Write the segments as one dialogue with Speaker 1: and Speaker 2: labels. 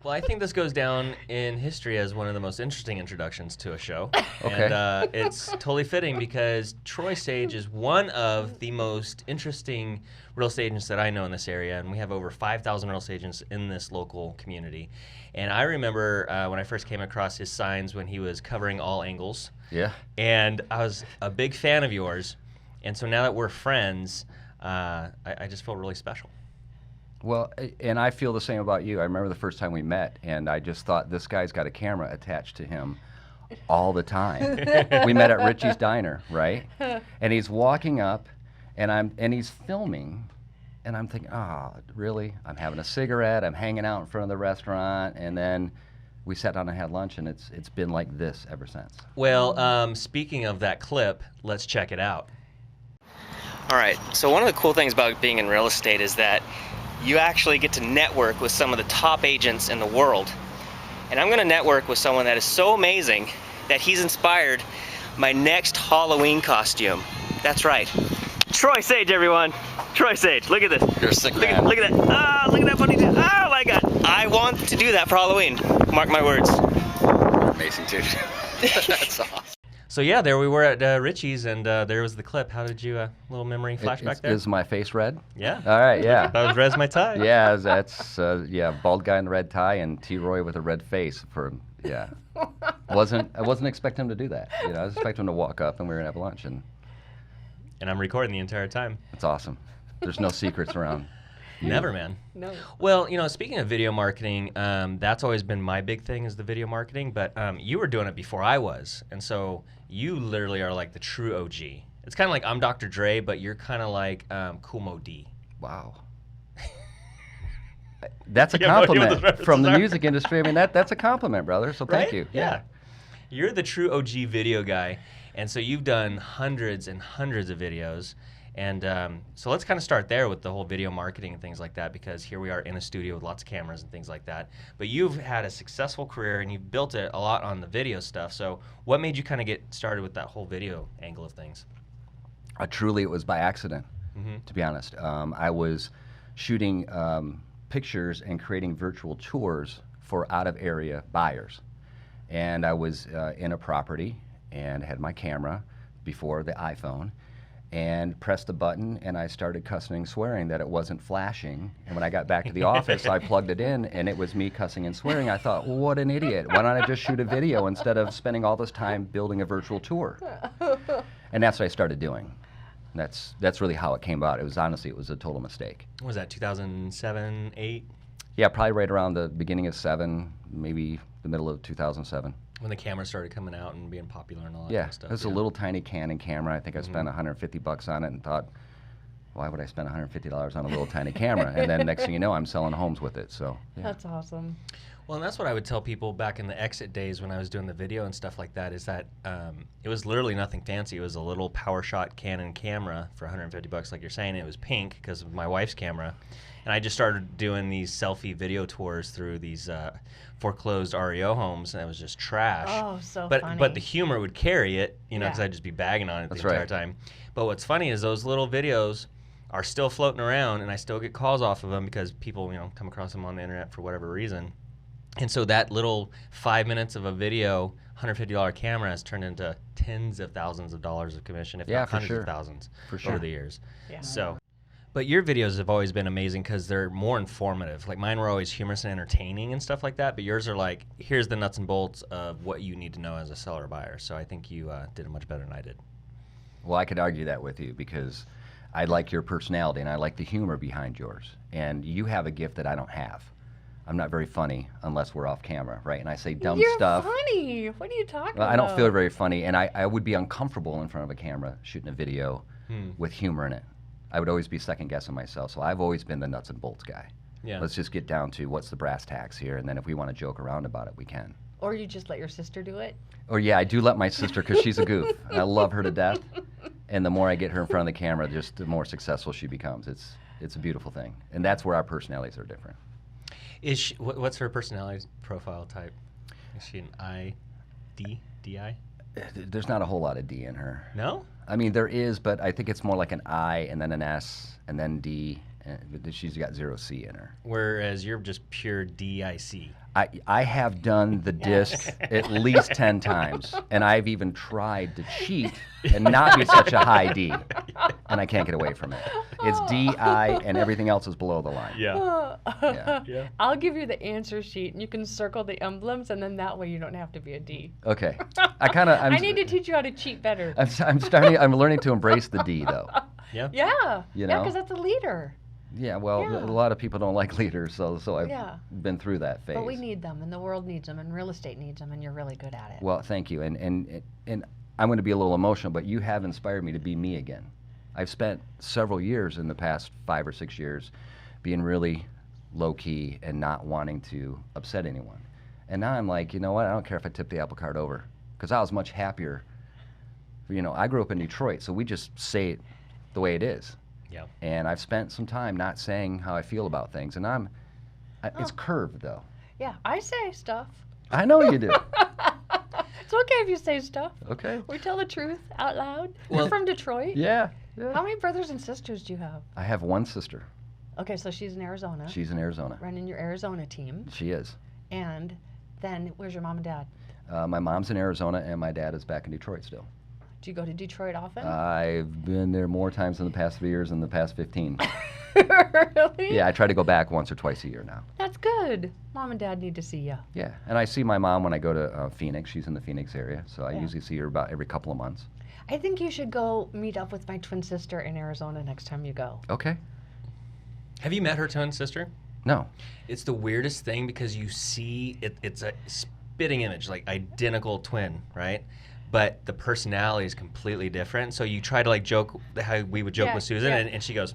Speaker 1: Well, I think this goes down in history as one of the most interesting introductions to a show.
Speaker 2: Okay.
Speaker 1: And it's totally fitting because Troy Sage is one of the most interesting real estate agents that I know in this area. And we have over 5,000 real estate agents in this local community. And I remember when I first came across his signs when he was covering all angles.
Speaker 2: Yeah.
Speaker 1: And I was a big fan of yours. And so now that we're friends, I just feel really special.
Speaker 2: Well, and I feel the same about you. I remember the first time we met, and I just thought, this guy's got a camera attached to him all the time. We met at Richie's Diner, right? And he's walking up, and he's filming, and I'm thinking, oh, really? I'm having a cigarette, I'm hanging out in front of the restaurant, and then we sat down and had lunch, and it's been like this ever since.
Speaker 1: Well, speaking of that clip, let's check it out.
Speaker 3: All right, so one of the cool things about being in real estate is that you actually get to network with some of the top agents in the world. And I'm gonna network with someone that is so amazing that he's inspired my next Halloween costume. That's right. Troy Sage, everyone. Troy Sage, look at this.
Speaker 2: You're a sick
Speaker 3: Look at that. Ah, look at that funny dude. Oh my God. I want to do that for Halloween. Mark my words.
Speaker 2: Amazing, dude. That's awesome.
Speaker 1: So yeah, there we were at Richie's, and there was the clip. How did you, little memory flashback there?
Speaker 2: Is my face red?
Speaker 1: Yeah.
Speaker 2: All right, yeah.
Speaker 1: That was red as my tie.
Speaker 2: Yeah, that's bald guy in a red tie and T. Roy with a red face. I wasn't expecting him to do that. I was expecting him to walk up and we were gonna have lunch, and
Speaker 1: I'm recording the entire time.
Speaker 2: it's awesome. There's no secrets around.
Speaker 1: Never, man.
Speaker 4: No.
Speaker 1: Well, speaking of video marketing, that's always been my big thing is the video marketing, but you were doing it before I was, and so you literally are like the true OG. It's kind of like I'm Dr. Dre, but you're kind of like Kool Moe Dee.
Speaker 2: Wow. That's a
Speaker 1: You have no idea what
Speaker 2: compliment
Speaker 1: those references
Speaker 2: from the
Speaker 1: are.
Speaker 2: music industry. I mean, that's a compliment, brother. So thank
Speaker 1: Right?
Speaker 2: you.
Speaker 1: Yeah. You're the true OG video guy, and so you've done hundreds and hundreds of videos. And so let's kind of start there with the whole video marketing and things like that, because here we are in a studio with lots of cameras and things like that. But you've had a successful career and you've built it a lot on the video stuff. So what made you kind of get started with that whole video angle of things?
Speaker 2: Truly, it was by accident, to be honest. I was shooting pictures and creating virtual tours for out-of-area buyers. And I was in a property and had my camera before the iPhone, and pressed a button, and I started cussing and swearing that it wasn't flashing. And when I got back to the office, I plugged it in, and it was me cussing and swearing. I thought, well, what an idiot. Why don't I just shoot a video instead of spending all this time building a virtual tour? And that's what I started doing. That's really how it came about. It was a total mistake.
Speaker 1: What was that, 2007, 8?
Speaker 2: Yeah, probably right around the beginning of 7, maybe the middle of 2007.
Speaker 1: When the cameras started coming out and being popular and all that
Speaker 2: Yeah,
Speaker 1: kind of stuff.
Speaker 2: it was a little tiny Canon camera. I think I spent $150 on it and thought, why would I spend $150 on a little tiny camera? And then next thing you know, I'm selling homes with it. So yeah.
Speaker 4: That's awesome.
Speaker 1: Well, and that's what I would tell people back in the exit days when I was doing the video and stuff like that, is that it was literally nothing fancy. It was a little PowerShot Canon camera for $150, like you're saying. It was pink because of my wife's camera. And I just started doing these selfie video tours through these foreclosed REO homes, and it was just trash.
Speaker 4: Oh, so
Speaker 1: but,
Speaker 4: funny.
Speaker 1: But the humor would carry it, because
Speaker 4: Yeah.
Speaker 1: I'd just be bagging on it
Speaker 2: That's
Speaker 1: the entire
Speaker 2: right.
Speaker 1: time. But what's funny is those little videos are still floating around, and I still get calls off of them because people, come across them on the internet for whatever reason. And so that little 5 minutes of a video, $150 camera, has turned into tens of thousands of dollars of commission, if
Speaker 2: Yeah,
Speaker 1: not
Speaker 2: for
Speaker 1: hundreds
Speaker 2: sure.
Speaker 1: of thousands
Speaker 2: For sure.
Speaker 1: over the years.
Speaker 4: Yeah.
Speaker 1: So, but your videos have always been amazing because they're more informative. Like mine were always humorous and entertaining and stuff like that, but yours are like, here's the nuts and bolts of what you need to know as a seller or buyer. So I think you did it much better than I did.
Speaker 2: Well, I could argue that with you because I like your personality and I like the humor behind yours. And you have a gift that I don't have. I'm not very funny unless we're off camera, right? And I say dumb
Speaker 4: You're
Speaker 2: stuff.
Speaker 4: funny. What are you talking
Speaker 2: Well,
Speaker 4: about?
Speaker 2: I don't feel very funny, and I would be uncomfortable in front of a camera shooting a video with humor in it. I would always be second guessing myself, so I've always been the nuts and bolts guy.
Speaker 1: Yeah.
Speaker 2: Let's just get down to what's the brass tacks here, and then if we want to joke around about it, we can.
Speaker 4: Or you just let your sister do it?
Speaker 2: Or yeah, I do let my sister because she's a goof, and I love her to death. And the more I get her in front of the camera, just the more successful she becomes. It's a beautiful thing, and that's where our personalities are different.
Speaker 1: Is she, what's her personality profile type? Is she an DI?
Speaker 2: There's not a whole lot of D in her.
Speaker 1: No?
Speaker 2: I mean, there is, but I think it's more like an I and then an S and then D but she's got 0 C in her.
Speaker 1: Whereas you're just pure DIC.
Speaker 2: I have done the disc at least 10 times, and I've even tried to cheat and not be such a high D, and I can't get away from it. It's DI, and everything else is below the line.
Speaker 1: Yeah.
Speaker 2: Yeah.
Speaker 4: I'll give you the answer sheet, and you can circle the emblems, and then that way you don't have to be a D.
Speaker 2: Okay.
Speaker 4: I need to teach you how to cheat better.
Speaker 2: I'm learning to embrace the D, though.
Speaker 1: Yeah.
Speaker 4: Yeah.
Speaker 2: You
Speaker 4: Yeah,
Speaker 2: know?
Speaker 4: because that's a leader.
Speaker 2: Yeah, well,
Speaker 4: Yeah.
Speaker 2: A lot of people don't like leaders, so I've
Speaker 4: Yeah.
Speaker 2: been through that phase.
Speaker 4: But we need them, and the world needs them, and real estate needs them, and you're really good at it.
Speaker 2: Well, thank you, and I'm going to be a little emotional, but you have inspired me to be me again. I've spent several years in the past 5 or 6 years being really low-key and not wanting to upset anyone. And now I'm like, you know what, I don't care if I tip the apple cart over, because I was much happier. You know, I grew up in Detroit, so we just say it the way it is.
Speaker 1: Yeah.
Speaker 2: And I've spent some time not saying how I feel about things, and it's curved, though.
Speaker 4: Yeah, I say stuff.
Speaker 2: I know you do.
Speaker 4: It's okay if you say stuff.
Speaker 2: Okay.
Speaker 4: We tell the truth out loud.
Speaker 1: Well-
Speaker 4: You're from Detroit.
Speaker 2: Yeah.
Speaker 4: How many brothers and sisters do you have?
Speaker 2: I have one sister.
Speaker 4: Okay, so she's in Arizona.
Speaker 2: She's in Arizona.
Speaker 4: Running your Arizona team.
Speaker 2: She is.
Speaker 4: And then where's your mom and dad?
Speaker 2: My mom's in Arizona, and my dad is back in Detroit still.
Speaker 4: Do you go to Detroit often?
Speaker 2: I've been there more times in the past 3 years than the past 15.
Speaker 4: Really?
Speaker 2: Yeah, I try to go back once or twice a year now.
Speaker 4: That's good. Mom and dad need to see you.
Speaker 2: Yeah, and I see my mom when I go to Phoenix. She's in the Phoenix area, so I
Speaker 4: Yeah.
Speaker 2: usually see her about every couple of months.
Speaker 4: I think you should go meet up with my twin sister in Arizona next time you go.
Speaker 2: Okay.
Speaker 1: Have you met her twin sister?
Speaker 2: No.
Speaker 1: It's the weirdest thing because you see it's a spitting image, like identical twin, right? But the personality is completely different. So you try to like joke how we would joke
Speaker 4: Yeah,
Speaker 1: with Susan,
Speaker 4: yeah.
Speaker 1: and she goes,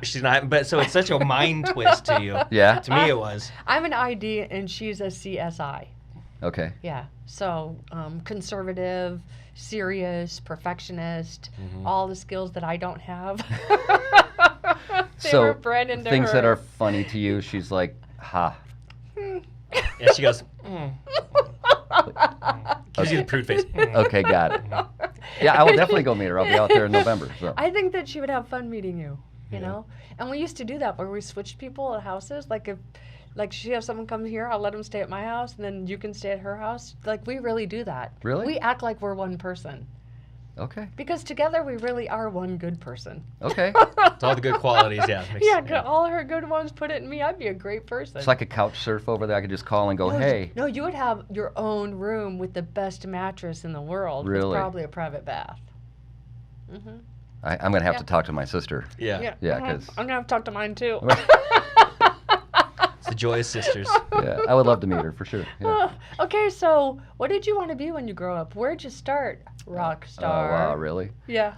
Speaker 1: she's not. But so it's such a mind twist to you.
Speaker 2: Yeah?
Speaker 1: To me, it was.
Speaker 4: I'm an ID and she's a CSI.
Speaker 2: Okay.
Speaker 4: Yeah. So conservative, serious, perfectionist,
Speaker 1: Mm-hmm.
Speaker 4: all the skills that I don't have. They
Speaker 2: So
Speaker 4: were bred into
Speaker 2: things
Speaker 4: her.
Speaker 2: that are funny to you, she's like, ha.
Speaker 1: And she goes, gives you the prude face.
Speaker 2: Okay, got it. Yeah, I will definitely go meet her. I'll be out there in November. So.
Speaker 4: I think that she would have fun meeting you, you
Speaker 1: Yeah.
Speaker 4: know? And we used to do that where we switched people at houses. Like if she have someone come here, I'll let them stay at my house and then you can stay at her house. Like we really do that.
Speaker 2: Really?
Speaker 4: We act like we're one person.
Speaker 2: Okay.
Speaker 4: Because together we really are one good person.
Speaker 2: Okay.
Speaker 1: It's all the good qualities, yeah.
Speaker 4: Yeah, all her good ones put it in me. I'd be a great person.
Speaker 2: It's like a couch surf over there. I could just call and go,
Speaker 4: No,
Speaker 2: hey.
Speaker 4: No, you would have your own room with the best mattress in the world.
Speaker 2: Really?
Speaker 4: With probably a private bath. Mm-hmm.
Speaker 2: I'm going to have
Speaker 4: Yeah.
Speaker 2: to talk to my sister.
Speaker 1: Yeah.
Speaker 2: Yeah,
Speaker 4: mhm.
Speaker 2: 'cause-
Speaker 4: I'm going to have to talk to mine too.
Speaker 1: It's the Joyous Sisters.
Speaker 2: Yeah, I would love to meet her for sure. Yeah.
Speaker 4: Okay, so what did you want to be when you grow up? Where'd you start? Rock
Speaker 2: Oh,
Speaker 4: star.
Speaker 2: wow, really?
Speaker 4: Yeah.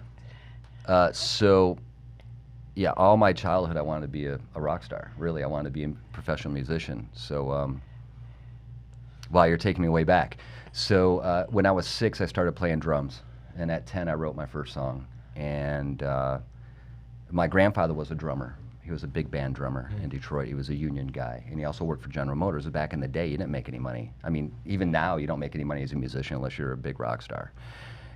Speaker 2: Yeah, all my childhood I wanted to be a rock star. Really, I wanted to be a professional musician. So, wow, you're taking me way back. So, when I was 6, I started playing drums. And at 10, I wrote my first song. And my grandfather was a drummer. He was a big band drummer in Detroit. He was a union guy. And he also worked for General Motors. And back in the day, you didn't make any money. I mean, even now, you don't make any money as a musician unless you're a big rock star.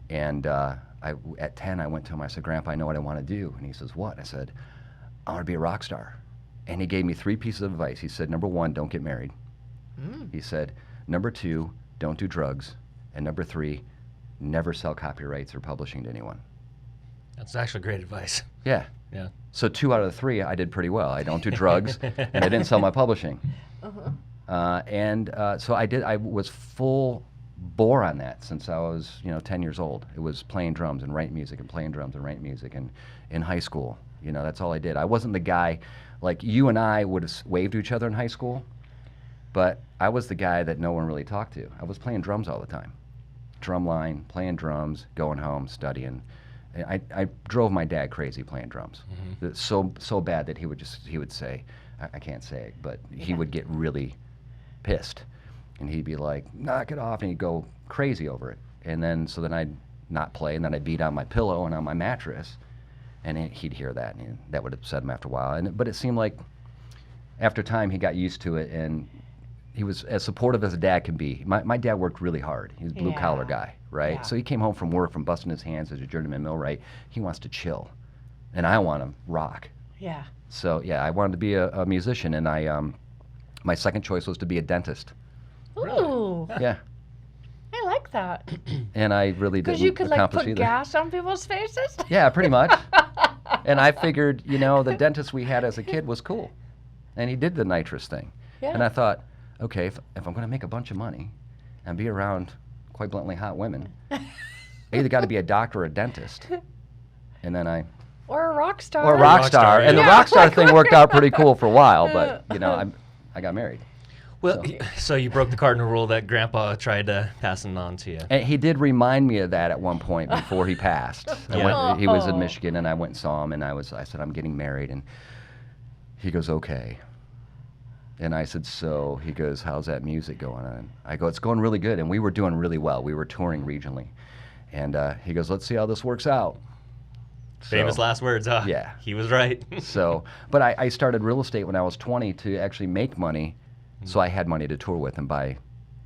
Speaker 2: And at 10, I went to him. I said, Grandpa, I know what I want to do. And he says, what? I said, I want to be a rock star. And he gave me 3 pieces of advice. He said, number 1, don't get married. He said, number 2, don't do drugs. And number 3, never sell copyrights or publishing to anyone.
Speaker 1: That's actually great advice.
Speaker 2: Yeah.
Speaker 1: Yeah.
Speaker 2: So 2 out of the 3, I did pretty well. I don't do drugs, and I didn't sell my publishing. So I was full bore on that since I was 10 years old. It was playing drums and writing music and playing drums and writing music. And in high school, that's all I did. I wasn't the guy, like you and I would have waved to each other in high school, but I was the guy that no one really talked to. I was playing drums all the time. Drum line, playing drums, going home, studying. And I drove my dad crazy playing drums. It's so bad that he would say, I can't say it, but he would get really pissed. And he'd be like, knock it off, and he'd go crazy over it. And then I'd not play, and then I'd beat on my pillow and on my mattress, and he'd hear that, and that would upset him after a while. But it seemed like after time he got used to it, and he was as supportive as a dad can be. My dad worked really hard. He's a blue-collar guy, right?
Speaker 4: Yeah.
Speaker 2: So he came home from work, from busting his hands as a journeyman millwright. He wants to chill, and I want to rock.
Speaker 4: Yeah.
Speaker 2: So yeah, I wanted to be a musician, and my second choice was to be a dentist.
Speaker 4: Ooh.
Speaker 2: Yeah,
Speaker 4: I like that.
Speaker 2: and I really
Speaker 4: Because
Speaker 2: didn't
Speaker 4: you could like
Speaker 2: accomplish
Speaker 4: put
Speaker 2: either.
Speaker 4: gas on people's faces.
Speaker 2: Yeah, pretty much. And I figured, the dentist we had as a kid was cool, and he did the nitrous thing.
Speaker 4: Yeah.
Speaker 2: And I thought, okay, if I'm going to make a bunch of money and be around, quite bluntly, hot women, I either got to be a doctor or a dentist. And then
Speaker 4: Or a rock star.
Speaker 2: or a rock star. And the
Speaker 4: Yeah,
Speaker 2: rock star
Speaker 4: like
Speaker 2: thing worked out pretty cool for a while, but I got married.
Speaker 1: Well, so you broke the cardinal rule that Grandpa tried to pass it on to you.
Speaker 2: And he did remind me of that at one point before he passed. He was in
Speaker 4: Oh.
Speaker 2: Michigan, and I went and saw him, and I said, I'm getting married, and he goes, okay. And I said, so? He goes, how's that music going on? I go, it's going really good, and we were doing really well. We were touring regionally. And he goes, let's see how this works out.
Speaker 1: Famous last words, huh?
Speaker 2: Yeah.
Speaker 1: He was right.
Speaker 2: But I started real estate when I was 20 to actually make money, so I had money to tour with and buy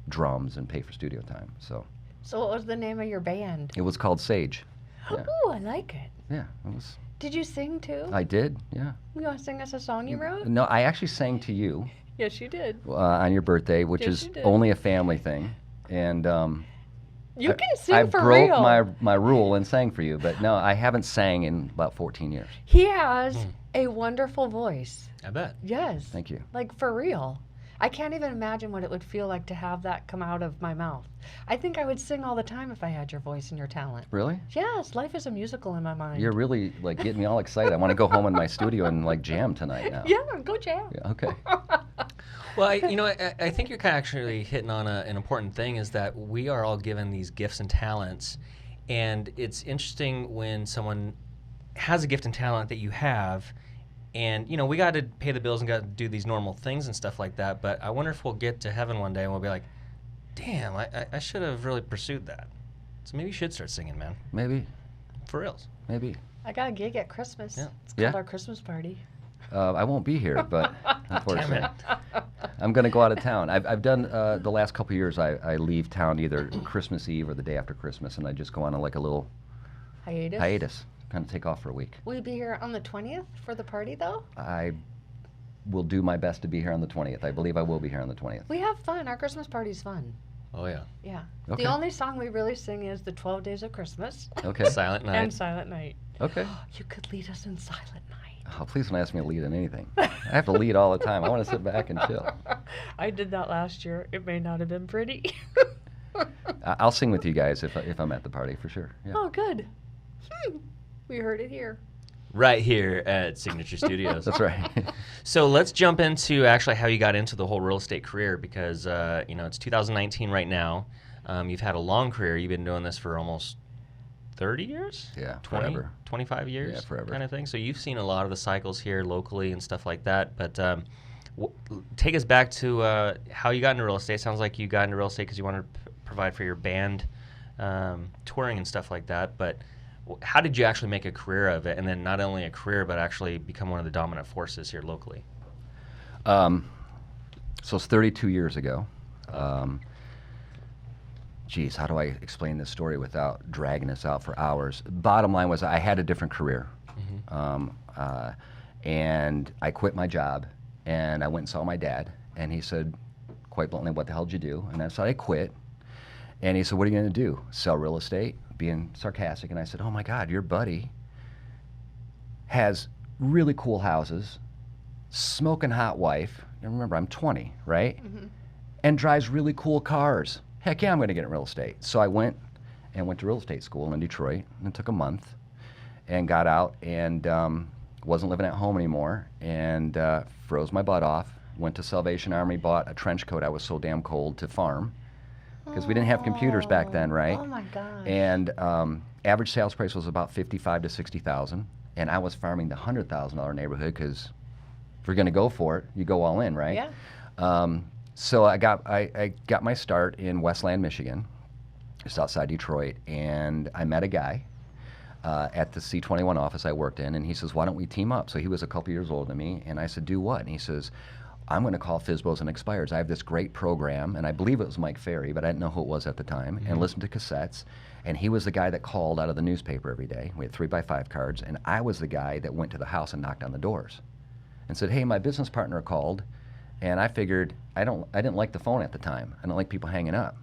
Speaker 2: drums and pay for studio time. So
Speaker 4: what was the name of your band?
Speaker 2: it was called Sage. Yeah.
Speaker 4: Ooh, I like it.
Speaker 2: Yeah, it was.
Speaker 4: Did you sing too?
Speaker 2: I did, yeah.
Speaker 4: You want to sing us a song you wrote?
Speaker 2: No, I actually sang to you
Speaker 4: Yes, you did.
Speaker 2: on your birthday, which
Speaker 4: Yes,
Speaker 2: is
Speaker 4: you did.
Speaker 2: only a family thing. And
Speaker 4: You can sing
Speaker 2: I
Speaker 4: for
Speaker 2: broke
Speaker 4: real.
Speaker 2: my rule and sang for you, but no, I haven't sang in about 14 years.
Speaker 4: He has a wonderful voice.
Speaker 1: I bet.
Speaker 4: Yes.
Speaker 2: Thank you.
Speaker 4: Like for real. I can't even imagine what it would feel like to have that come out of my mouth. I think I would sing all the time if I had your voice and your talent.
Speaker 2: Really?
Speaker 4: Yes, life is a musical in my mind.
Speaker 2: You're really like getting me all excited. I want to go home in my studio and like jam tonight now.
Speaker 4: Yeah, go jam.
Speaker 2: Yeah, okay.
Speaker 1: Well, I think you're kind of actually hitting on an important thing is that we are all given these gifts and talents, and it's interesting when someone has a gift and talent that you have, and we got to pay the bills and got to do these normal things and stuff like that. But I wonder if we'll get to heaven one day and we'll be like, damn, I should have really pursued that. So maybe you should start singing, man.
Speaker 2: Maybe.
Speaker 1: For reals.
Speaker 2: Maybe.
Speaker 4: I got a gig at Christmas.
Speaker 1: Yeah.
Speaker 4: It's called
Speaker 2: Yeah?
Speaker 4: our Christmas party.
Speaker 2: I won't be here, but unfortunately,
Speaker 1: Damn it.
Speaker 2: I'm going to go out of town. I've done the last couple of years. I leave town either Christmas Eve or the day after Christmas, and I just go on like a little hiatus, kind of take off for a week.
Speaker 4: Will you be here on the 20th for the party, though?
Speaker 2: I will do my best to be here on the 20th. I believe I will be here on the 20th.
Speaker 4: We have fun. Our Christmas party's fun.
Speaker 1: Oh, yeah.
Speaker 4: Yeah.
Speaker 2: Okay.
Speaker 4: The only song we really sing is the 12 Days of Christmas
Speaker 2: Okay.
Speaker 1: Silent Night.
Speaker 4: and Silent Night.
Speaker 2: Okay.
Speaker 4: You could lead us in Silent Night.
Speaker 2: Oh, please don't ask me to lead in anything. I have to lead all the time. I want to sit back and chill.
Speaker 4: I did that last year. It may not have been pretty.
Speaker 2: I'll sing with you guys if I'm at the party for sure. Yeah.
Speaker 4: Oh, good. We heard it here.
Speaker 1: Right here at Signature Studios.
Speaker 2: That's right.
Speaker 1: So let's jump into actually how you got into the whole real estate career because, it's 2019 right now. You've had a long career. You've been doing this for almost 30 years?
Speaker 2: Yeah,
Speaker 1: 20,
Speaker 2: forever.
Speaker 1: 25 years?
Speaker 2: Yeah, forever.
Speaker 1: Kind of thing. So you've seen a lot of the cycles here locally and stuff like that. But take us back to how you got into real estate. Sounds like you got into real estate because you wanted to provide for your band touring and stuff like that. But how did you actually make a career of it? And then not only a career, but actually become one of the dominant forces here locally?
Speaker 2: So it's 32 years ago. Geez, how do I explain this story without dragging us out for hours? Bottom line was I had a different career. And I quit my job, and I went and saw my dad, and he said, quite bluntly, what the hell did you do? And I said, I quit. And he said, what are you going to do? Sell real estate? Being sarcastic. And I said, oh my God, your buddy has really cool houses, smoking hot wife, and remember, I'm 20, right? And drives really cool cars. Heck yeah, I'm going to get in real estate. So I went to real estate school in Detroit, and it took a month, and got out, and wasn't living at home anymore, and froze my butt off, went to Salvation Army, bought a trench coat. I was so damn cold to farm, because we didn't have computers back then, right?
Speaker 4: Oh my gosh.
Speaker 2: And average sales price was about $55,000 to $60,000, and I was farming the $100,000 neighborhood, because if you're going to go for it, you go all in, right?
Speaker 4: Yeah.
Speaker 2: So I got my start in Westland, Michigan, just outside Detroit, and I met a guy at the C21 office I worked in, and he says, why don't we team up? So he was a couple years older than me, and I said, do what? And he says, I'm going to call FSBOs and expires. I have this great program, and I believe it was Mike Ferry, but I didn't know who it was at the time, and listened to cassettes. And he was the guy that called out of the newspaper every day. We had 3x5 cards, and I was the guy that went to the house and knocked on the doors and said, hey, my business partner called, and I figured I didn't like the phone at the time. I don't like people hanging up.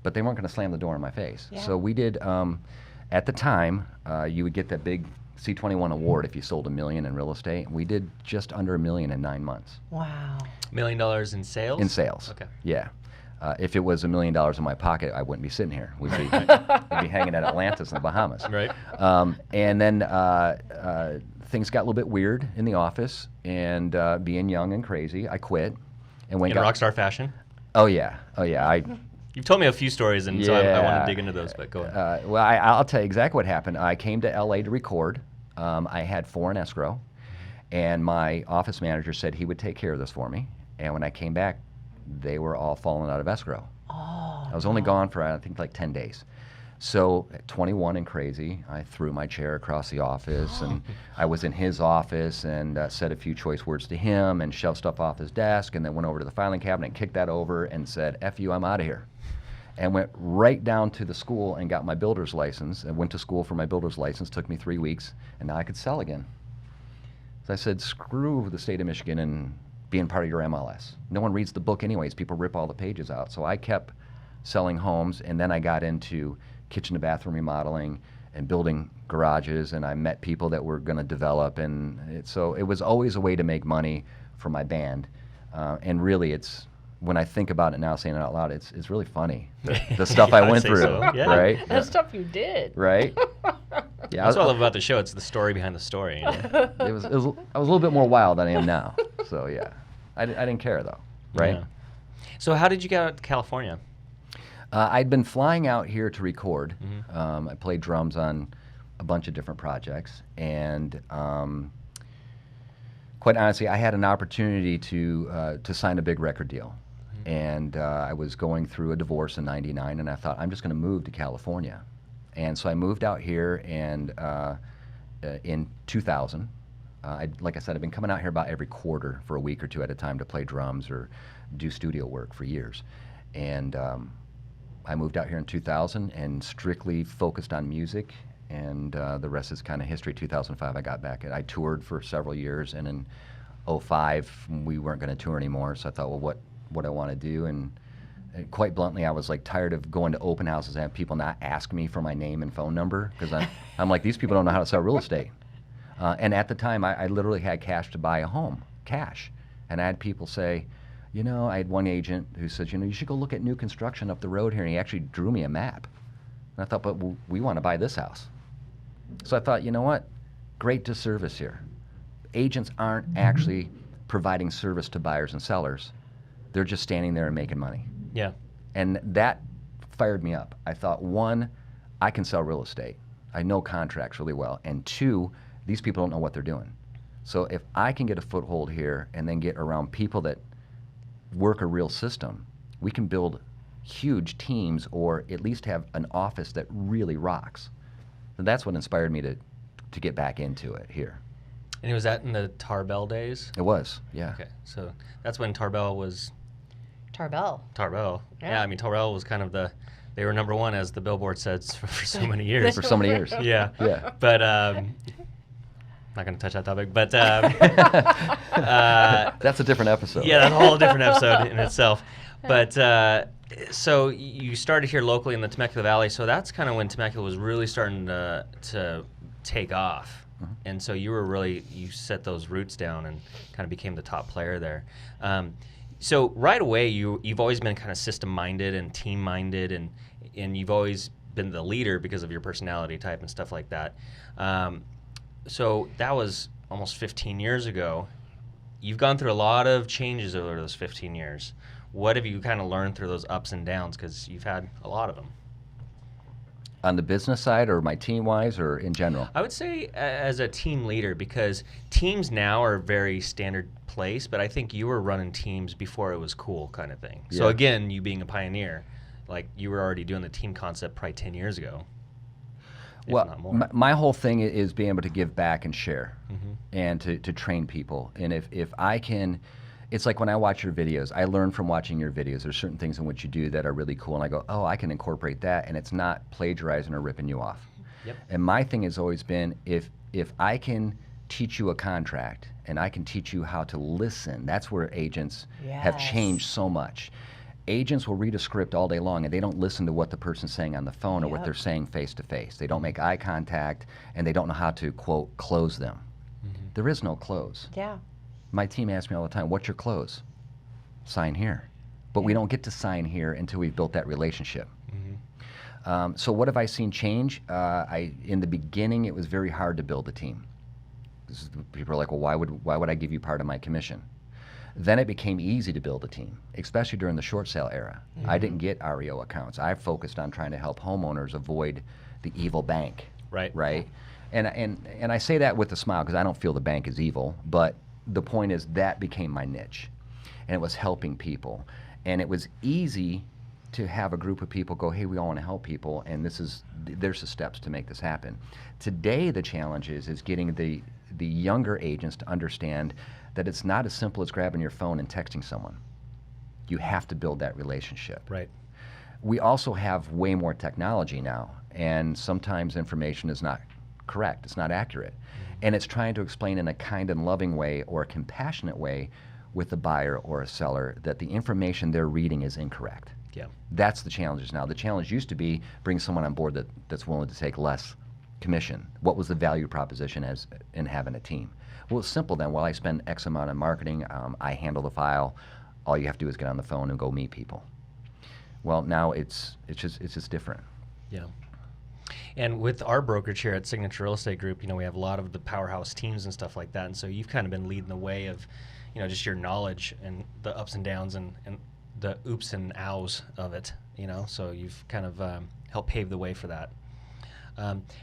Speaker 2: But they weren't going to slam the door in my face.
Speaker 4: Yeah.
Speaker 2: So we did, at the time, you would get that big C21 award if you sold $1 million in real estate. We did just under $1 million in 9 months.
Speaker 4: Wow.
Speaker 1: $1 million in sales?
Speaker 2: In sales.
Speaker 1: Okay.
Speaker 2: Yeah. If it was $1 million in my pocket, I wouldn't be sitting here. We'd be hanging at Atlantis in the Bahamas.
Speaker 1: Right.
Speaker 2: And then things got a little bit weird in the office, and being young and crazy, I quit. And
Speaker 1: In rockstar fashion?
Speaker 2: Oh yeah.
Speaker 1: You've told me a few stories, and so I want to dig into those, but go ahead.
Speaker 2: Well, I'll tell you exactly what happened. I came to LA to record. I had 4 in escrow, and my office manager said he would take care of this for me. And when I came back, they were all falling out of escrow.
Speaker 4: Oh.
Speaker 2: I was only gone for, I think, like 10 days. So at 21 and crazy, I threw my chair across the office, and I was in his office and said a few choice words to him and shoved stuff off his desk, and then went over to the filing cabinet and kicked that over and said, F you, I'm out of here. And went right down to the school and got my builder's license, and went to school for my builder's license. Took me 3 weeks, and now I could sell again. So I said, screw the state of Michigan and being part of your MLS. No one reads the book anyways. People rip all the pages out. So I kept selling homes, and then I got into kitchen to bathroom remodeling and building garages, and I met people that were going to develop, and so it was always a way to make money for my band. And really, it's, when I think about it now, saying it out loud, it's really funny, the stuff I went through,
Speaker 1: so. Yeah.
Speaker 2: right?
Speaker 4: That stuff you did.
Speaker 2: Right? Yeah,
Speaker 1: That's what I love about the show. It's the story behind the story. You know?
Speaker 2: I was a little bit more wild than I am now. So yeah, I didn't care though, right?
Speaker 1: Yeah. So how did you get out to California?
Speaker 2: I'd been flying out here to record. I played drums on a bunch of different projects, and quite honestly, I had an opportunity to sign a big record deal. And I was going through a divorce in '99, and I thought, I'm just going to move to California. And so I moved out here, and in 2000, like I said, I've been coming out here about every quarter for a week or two at a time to play drums or do studio work for years. And I moved out here in 2000 and strictly focused on music, and the rest is kind of history. 2005, I got back, and I toured for several years, and in '05, we weren't going to tour anymore, so I thought, well, what I want to do, and quite bluntly, I was like tired of going to open houses and have people not ask me for my name and phone number, because I'm like, these people don't know how to sell real estate. And at the time, I literally had cash to buy a home, cash. And I had people say, you know, I had one agent who said, you know, you should go look at new construction up the road here, and he actually drew me a map. And I thought, but we want to buy this house. So I thought, you know what, great disservice here. Agents aren't actually providing service to buyers and sellers. They're just standing there and making money.
Speaker 1: Yeah.
Speaker 2: And that fired me up. I thought, one, I can sell real estate. I know contracts really well. And two, these people don't know what they're doing. So if I can get a foothold here and then get around people that work a real system, we can build huge teams, or at least have an office that really rocks. And that's what inspired me to get back into it here.
Speaker 1: And was that in the Tarbell days?
Speaker 2: It was, yeah.
Speaker 1: Okay, so that's when Tarbell was...
Speaker 4: Tarbell.
Speaker 1: Tarbell.
Speaker 4: Yeah.
Speaker 1: I mean, Tarbell was kind of they were #1, as the Billboard said, for so many years.
Speaker 2: For so many years.
Speaker 1: Yeah.
Speaker 2: Yeah.
Speaker 1: But, not going to touch that topic, but...
Speaker 2: That's a different episode.
Speaker 1: Yeah, that's a whole different episode in itself. But, so you started here locally in the Temecula Valley, so that's kind of when Temecula was really starting to take off. And so you set those roots down and kind of became the top player there. So right away, you've always been kind of system-minded and team-minded, and you've always been the leader because of your personality type and stuff like that. So that was almost 15 years ago. You've gone through a lot of changes over those 15 years. What have you kind of learned through those ups and downs? Because you've had a lot of them.
Speaker 2: On the business side, or my team-wise, or in general?
Speaker 1: I would say as a team leader, because teams now are very standard place, but I think you were running teams before it was cool, kind of thing. So
Speaker 2: Yeah.
Speaker 1: again, you being a pioneer, like you were already doing the team concept probably 10 years ago. If
Speaker 2: Well,
Speaker 1: not more.
Speaker 2: my whole thing is being able to give back and share, and to train people. And if I can It's like when I watch your videos, I learn from watching your videos. There's certain things in which you do that are really cool, and I go, oh, I can incorporate that, and it's not plagiarizing or ripping you off.
Speaker 1: Yep.
Speaker 2: And my thing has always been, if I can teach you a contract and I can teach you how to listen, that's where agents have changed so much. Agents will read a script all day long and they don't listen to what the person's saying on the phone or what they're saying face to face. They don't make eye contact and they don't know how to, quote, close them. There is no close.
Speaker 4: Yeah.
Speaker 2: My team asks me all the time, what's your close? Sign here. But we don't get to sign here until we've built that relationship. So what have I seen change? In the beginning, it was very hard to build a team. People are like, well, why would I give you part of my commission? Then it became easy to build a team, especially during the short sale era. I didn't get REO accounts. I focused on trying to help homeowners avoid the evil bank. Right? And I say that with a smile because I don't feel the bank is evil, but the point is that became my niche. And it was helping people. And it was easy to have a group of people go, hey, we all want to help people, and there's the steps to make this happen. Today, the challenge is getting the younger agents to understand that it's not as simple as grabbing your phone and texting someone. You have to build that relationship.
Speaker 1: Right.
Speaker 2: We also have way more technology now, and sometimes information is not correct, it's not accurate. And it's trying to explain in a kind and loving way or a compassionate way with a buyer or a seller that the information they're reading is incorrect.
Speaker 1: Yeah.
Speaker 2: That's the challenges now. The challenge used to be bring someone on board that's willing to take less commission. What was the value proposition in having a team? Well, it's simple then. Well, I spend X amount on marketing. I handle the file. All you have to do is get on the phone and go meet people. Well, now it's just different.
Speaker 1: Yeah. And with our brokerage here at Signature Real Estate Group, we have a lot of the powerhouse teams and stuff like that. And so you've kind of been leading the way of, just your knowledge and the ups and downs and the oops and ows of it, So you've kind of helped pave the way for that.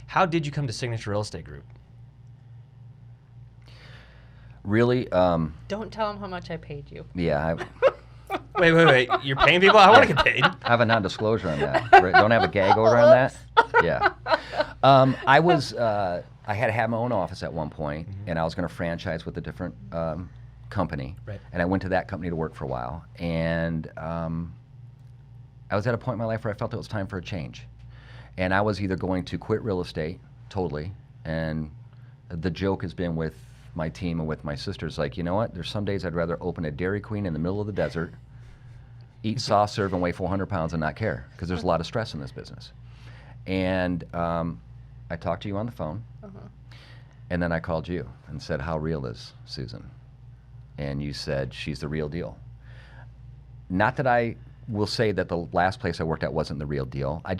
Speaker 1: How did you come to Signature Real Estate Group?
Speaker 2: Really?
Speaker 4: Don't tell them how much I paid you.
Speaker 2: Yeah.
Speaker 1: Wait. You're paying people? I want to get paid.
Speaker 2: I have a non-disclosure on that. Don't have a gag order on that? Yeah. I had my own office at one point, and I was going to franchise with a different company.
Speaker 1: Right.
Speaker 2: And I went to that company to work for a while. And I was at a point in my life where I felt it was time for a change. And I was either going to quit real estate totally, and the joke has been with my team and with my sisters, like, you know what? There's some days I'd rather open a Dairy Queen in the middle of the desert, eat soft serve and weigh 400 pounds and not care, because there's a lot of stress in this business. And I talked to you on the phone, and then I called you and said, how real is Susan? And you said, she's the real deal. Not that I will say that the last place I worked at wasn't the real deal. I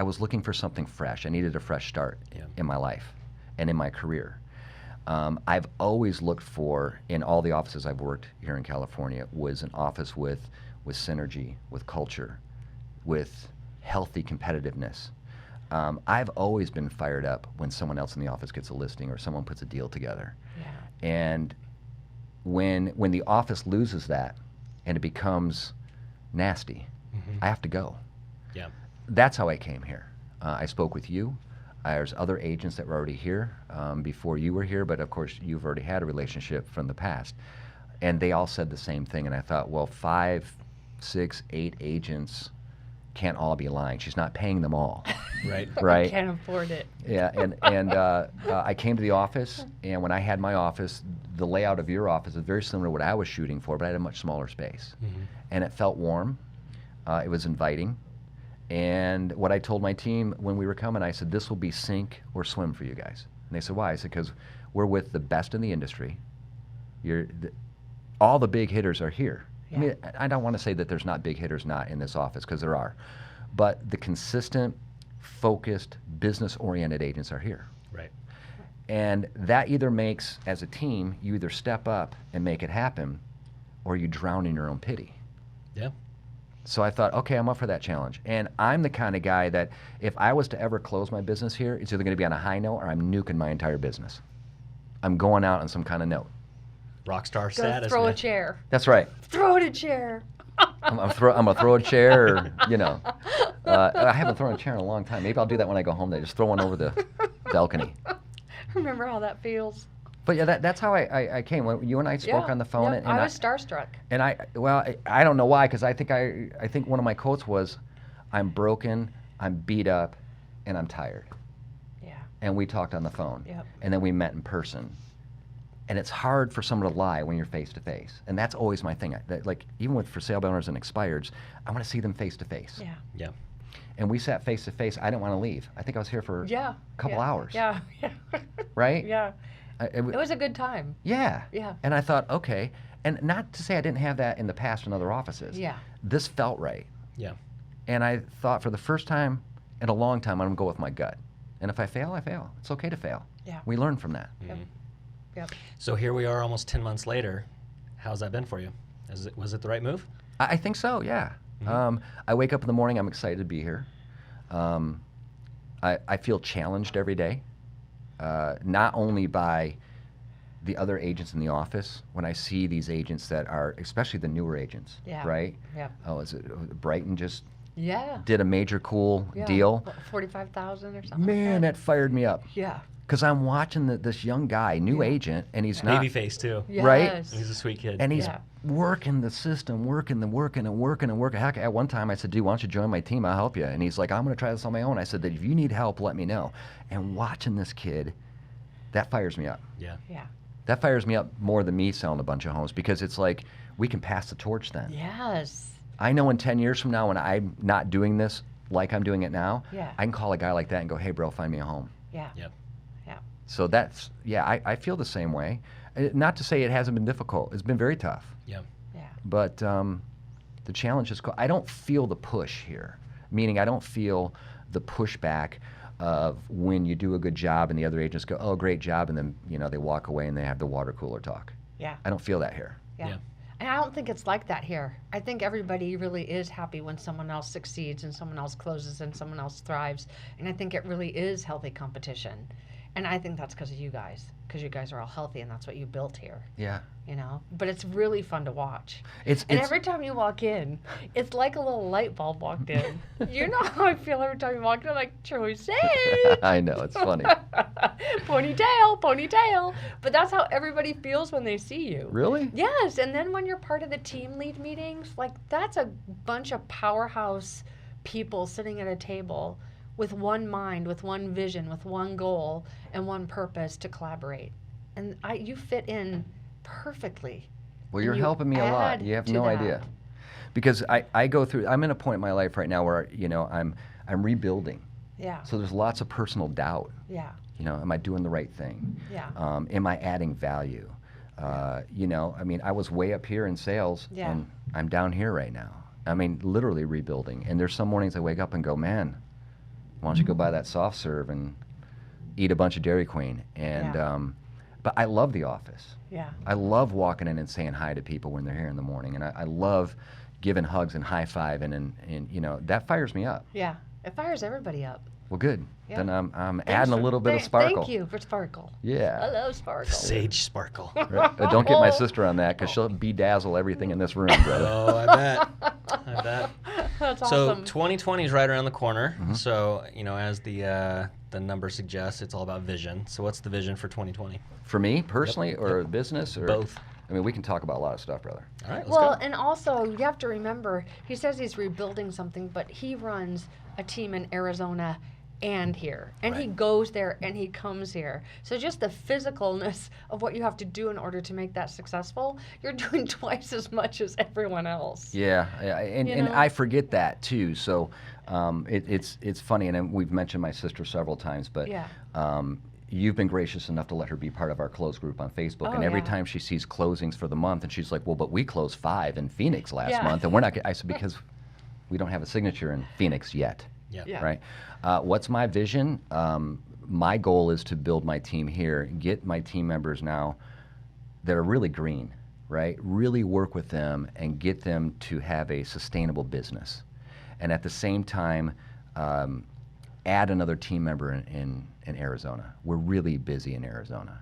Speaker 2: was looking for something fresh. I needed a fresh start in my life and in my career. I've always looked for, in all the offices I've worked here in California, was an office with synergy, with culture, with healthy competitiveness. I've always been fired up when someone else in the office gets a listing or someone puts a deal together. Yeah. And when the office loses that and it becomes nasty, I have to go.
Speaker 1: Yeah.
Speaker 2: That's how I came here. I spoke with you. There's other agents that were already here before you were here, but of course you've already had a relationship from the past. And they all said the same thing, and I thought, well, 5, 6, 8 agents can't all be lying. She's not paying them all.
Speaker 1: Right.
Speaker 2: Right?
Speaker 4: I can't afford it.
Speaker 2: Yeah, and I came to the office, and when I had my office, the layout of your office is very similar to what I was shooting for, but I had a much smaller space. And it felt warm. It was inviting. And what I told my team when we were coming, I said, this will be sink or swim for you guys. And they said, why? I said, because we're with the best in the industry. All the big hitters are here. Yeah. I mean, I don't want to say that there's not big hitters not in this office, because there are. But the consistent, focused, business-oriented agents are here.
Speaker 1: Right.
Speaker 2: And that either makes, as a team, you either step up and make it happen, or you drown in your own pity.
Speaker 1: Yeah.
Speaker 2: So I thought, okay, I'm up for that challenge. And I'm the kind of guy that if I was to ever close my business here, it's either going to be on a high note or I'm nuking my entire business. I'm going out on some kind of note.
Speaker 1: Rockstar
Speaker 4: Go
Speaker 1: status.
Speaker 4: throw
Speaker 1: man.
Speaker 4: a chair.
Speaker 2: That's right.
Speaker 4: Throw it a chair.
Speaker 2: I'm going to throw a chair, or, I haven't thrown a chair in a long time. Maybe I'll do that when I go home. Just throw one over the balcony.
Speaker 4: Remember how that feels?
Speaker 2: But yeah, that's how I came. When you and I spoke on the phone,
Speaker 4: Yep.
Speaker 2: and
Speaker 4: I was starstruck.
Speaker 2: And I don't know why, because I think one of my quotes was, "I'm broken, I'm beat up, and I'm tired."
Speaker 4: Yeah.
Speaker 2: And we talked on the phone.
Speaker 4: Yep.
Speaker 2: And then we met in person. And it's hard for someone to lie when you're face to face. And that's always my thing. Like even with for sale by owners and expireds, I want to see them face to face.
Speaker 4: Yeah.
Speaker 1: Yeah.
Speaker 2: And we sat face to face. I didn't want to leave. I think I was here for a couple hours.
Speaker 4: Yeah. Yeah.
Speaker 2: Right?
Speaker 4: Yeah.
Speaker 2: It
Speaker 4: was a good time.
Speaker 2: Yeah.
Speaker 4: Yeah.
Speaker 2: And I thought, okay. And not to say I didn't have that in the past in other offices.
Speaker 4: Yeah.
Speaker 2: This felt right.
Speaker 1: Yeah.
Speaker 2: And I thought for the first time in a long time, I'm going to go with my gut. And if I fail, I fail. It's okay to fail.
Speaker 4: Yeah.
Speaker 2: We learn from that.
Speaker 4: Yep. Yep.
Speaker 1: So here we are almost 10 months later. How's that been for you? Was it the right move?
Speaker 2: I think so, yeah. I wake up in the morning, I'm excited to be here. I feel challenged every day, not only by the other agents in the office. When I see these agents that are, especially the newer agents, right?
Speaker 4: Yeah.
Speaker 2: Oh, is it Brighton just
Speaker 4: Yeah.
Speaker 2: did a major cool
Speaker 4: Yeah.
Speaker 2: deal?
Speaker 4: 45,000 or something.
Speaker 2: Man,
Speaker 4: like
Speaker 2: that fired me up.
Speaker 4: Yeah.
Speaker 2: Because I'm watching this young guy, new agent, and he's not,
Speaker 1: Baby face too.
Speaker 4: Yes.
Speaker 2: Right?
Speaker 1: He's a sweet kid.
Speaker 2: and he's
Speaker 4: Yeah.
Speaker 2: working the system, working. Heck, at one time I said, dude, why don't you join my team? I'll help you. And he's like, I'm going to try this on my own. I said, that if you need help, let me know. And watching this kid, that fires me up.
Speaker 1: Yeah.
Speaker 4: Yeah.
Speaker 2: That fires me up more than me selling a bunch of homes, because it's like we can pass the torch then.
Speaker 4: Yes.
Speaker 2: I know in 10 years from now, when I'm not doing this like I'm doing it now,
Speaker 4: Yeah.
Speaker 2: I can call a guy like that and go, hey, bro, find me a home.
Speaker 4: Yeah.
Speaker 1: Yep.
Speaker 4: Yeah.
Speaker 2: So that's, I feel the same way. Not to say it hasn't been difficult. It's been very tough.
Speaker 1: Yeah.
Speaker 4: Yeah.
Speaker 2: But the challenge is, I don't feel the push here, meaning I don't feel the pushback of when you do a good job and the other agents go, oh, great job, and then they walk away and they have the water cooler talk.
Speaker 4: Yeah.
Speaker 2: I don't feel that here.
Speaker 4: Yeah.
Speaker 1: Yeah.
Speaker 4: And I don't think it's like that here. I think everybody really is happy when someone else succeeds and someone else closes and someone else thrives. And I think it really is healthy competition. And I think that's because of you guys are all healthy and that's what you built here,
Speaker 2: Yeah.
Speaker 4: But it's really fun to watch.
Speaker 2: It's
Speaker 4: Every time you walk in, it's like a little light bulb walked in. You know how I feel every time you walk in? I'm like, Josie!
Speaker 2: I know, it's funny.
Speaker 4: Ponytail. But that's how everybody feels when they see you.
Speaker 2: Really?
Speaker 4: Yes, and then when you're part of the team lead meetings, like that's a bunch of powerhouse people sitting at a table with one mind, with one vision, with one goal, and one purpose to collaborate. And you fit in perfectly.
Speaker 2: Well,
Speaker 4: And
Speaker 2: you're
Speaker 4: you
Speaker 2: helping me a lot.
Speaker 4: add
Speaker 2: You have
Speaker 4: to
Speaker 2: no
Speaker 4: that.
Speaker 2: idea. Because I go through, I'm in a point in my life right now where, I'm rebuilding.
Speaker 4: Yeah.
Speaker 2: So there's lots of personal doubt.
Speaker 4: Yeah.
Speaker 2: Am I doing the right thing?
Speaker 4: Yeah.
Speaker 2: Am I adding value? I was way up here in sales,
Speaker 4: Yeah.
Speaker 2: and I'm down here right now. I mean, literally rebuilding. And there's some mornings I wake up and go, man, why don't you go buy that soft serve and eat a bunch of Dairy Queen? And but I love the office.
Speaker 4: Yeah.
Speaker 2: I love walking in and saying hi to people when they're here in the morning, and I love giving hugs and high fiving, and that fires me up.
Speaker 4: Yeah. It fires everybody up.
Speaker 2: Well, good.
Speaker 4: Yeah.
Speaker 2: Then I'm adding a little bit of sparkle.
Speaker 4: Thank you for sparkle. I
Speaker 2: Yeah.
Speaker 4: love sparkle.
Speaker 1: Sage sparkle.
Speaker 2: Right. Don't get my sister on that, because she'll bedazzle everything in this room, brother.
Speaker 1: Oh, I bet.
Speaker 4: That's
Speaker 1: So
Speaker 4: awesome.
Speaker 1: 2020 is right around the corner. So, as the number suggests, it's all about vision. So what's the vision for 2020?
Speaker 2: For me personally, or business, or
Speaker 1: Both.
Speaker 2: I mean, we can talk about a lot of stuff, brother.
Speaker 1: All right, let's
Speaker 4: Well,
Speaker 1: go.
Speaker 4: and also you have to remember, he says he's rebuilding something, but he runs a team in Arizona and here. And he
Speaker 1: Right.
Speaker 4: goes there and he comes here. So just the physicalness of what you have to do in order to make that successful, you're doing twice as much as everyone else.
Speaker 2: Yeah, and
Speaker 4: You know?
Speaker 2: I forget that too. So it's funny, and we've mentioned my sister several times, but
Speaker 4: Yeah.
Speaker 2: you've been gracious enough to let her be part of our close group on Facebook.
Speaker 4: Oh,
Speaker 2: and every
Speaker 4: yeah.
Speaker 2: time she sees closings for the month, and she's like, well, but we closed 5 in Phoenix last
Speaker 4: Yeah.
Speaker 2: month, and we're not. I said, because we don't have a signature in Phoenix yet.
Speaker 1: Yeah.
Speaker 4: Yeah.
Speaker 2: Right. What's my vision? My goal is to build my team here, get my team members now that are really green, right? Really work with them and get them to have a sustainable business. And at the same time, add another team member in Arizona. We're really busy in Arizona,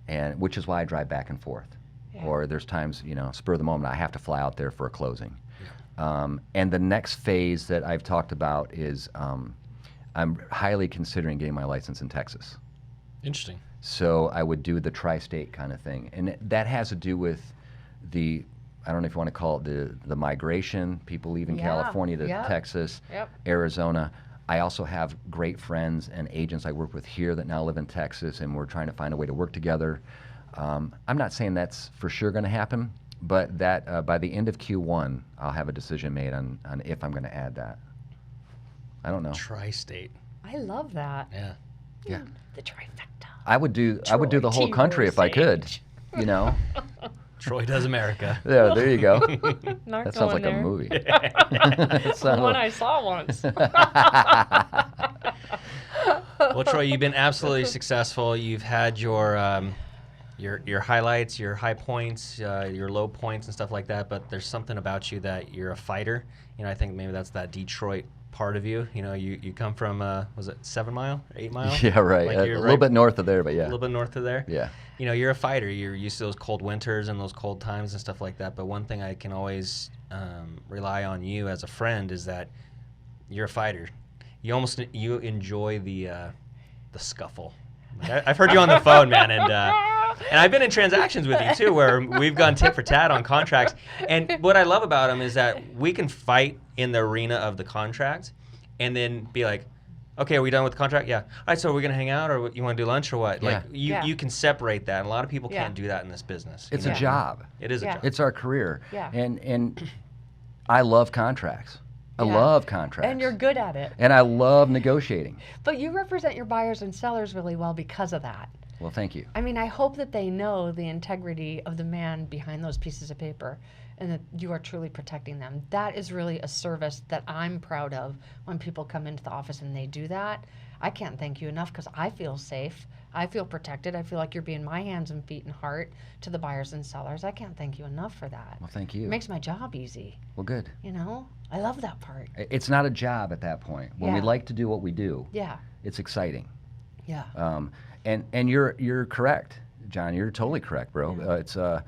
Speaker 2: and which is why I drive back and forth.
Speaker 4: Yeah.
Speaker 2: Or there's times, spur of the moment, I have to fly out there for a closing. And the next phase that I've talked about is I'm highly considering getting my license in Texas.
Speaker 1: Interesting.
Speaker 2: So I would do the tri-state kind of thing. And that has to do with the, I don't know if you want to call it the migration, people leaving California to Texas, Arizona. I also have great friends and agents I work with here that now live in Texas, and we're trying to find a way to work together. I'm not saying that's for sure going to happen, but that by the end of Q1, I'll have a decision made on if I'm going to add that. I don't know.
Speaker 1: Tri-state.
Speaker 4: I love that.
Speaker 1: Yeah.
Speaker 2: Yeah.
Speaker 4: The trifecta.
Speaker 2: I would do the whole country if I could, you know.
Speaker 1: Troy does America.
Speaker 2: Yeah, there you go.
Speaker 4: Not
Speaker 2: That sounds
Speaker 4: going
Speaker 2: like a
Speaker 4: there.
Speaker 2: movie.
Speaker 4: The one I saw once.
Speaker 1: Well, Troy, you've been absolutely successful. You've had your highlights, your high points, your low points, and stuff like that. But there's something about you that you're a fighter. You know, I think maybe that's that Detroit part of you. You know, you come from was it 7 Mile, 8 Mile?
Speaker 2: Yeah, right.
Speaker 1: Like
Speaker 2: A little bit north of there, but yeah.
Speaker 1: A little bit north of there.
Speaker 2: Yeah.
Speaker 1: You know, you're a fighter. You're used to those cold winters and those cold times and stuff like that. But one thing I can always rely on you as a friend is that you're a fighter. You enjoy the scuffle. I've heard you on the phone, man, and I've been in transactions with you too, where we've gone tit for tat on contracts. And what I love about them is that we can fight in the arena of the contract, and then be like, okay, are we done with the contract? Yeah. All right, so are we gonna hang out, or you want to do lunch, or what?
Speaker 2: Yeah.
Speaker 1: Like you can separate that, and a lot of people can't do that in this business.
Speaker 2: It's a job.
Speaker 1: It is a job.
Speaker 2: It's our career.
Speaker 4: Yeah.
Speaker 2: And I love contracts. I love contracts.
Speaker 4: And you're good at it.
Speaker 2: And I love negotiating.
Speaker 4: But you represent your buyers and sellers really well because of that.
Speaker 2: Well, thank you.
Speaker 4: I mean, I hope that they know the integrity of the man behind those pieces of paper and that you are truly protecting them. That is really a service that I'm proud of when people come into the office and they do that. I can't thank you enough because I feel safe. I feel protected. I feel like you're being my hands and feet and heart to the buyers and sellers. I can't thank you enough for that.
Speaker 2: Well, thank you.
Speaker 4: It makes my job easy.
Speaker 2: Well, good.
Speaker 4: You know, I love that part.
Speaker 2: It's not a job at that point. When we like to do what we do, it's exciting.
Speaker 4: Yeah.
Speaker 2: And you're correct, John. You're totally correct, bro.
Speaker 4: Yeah.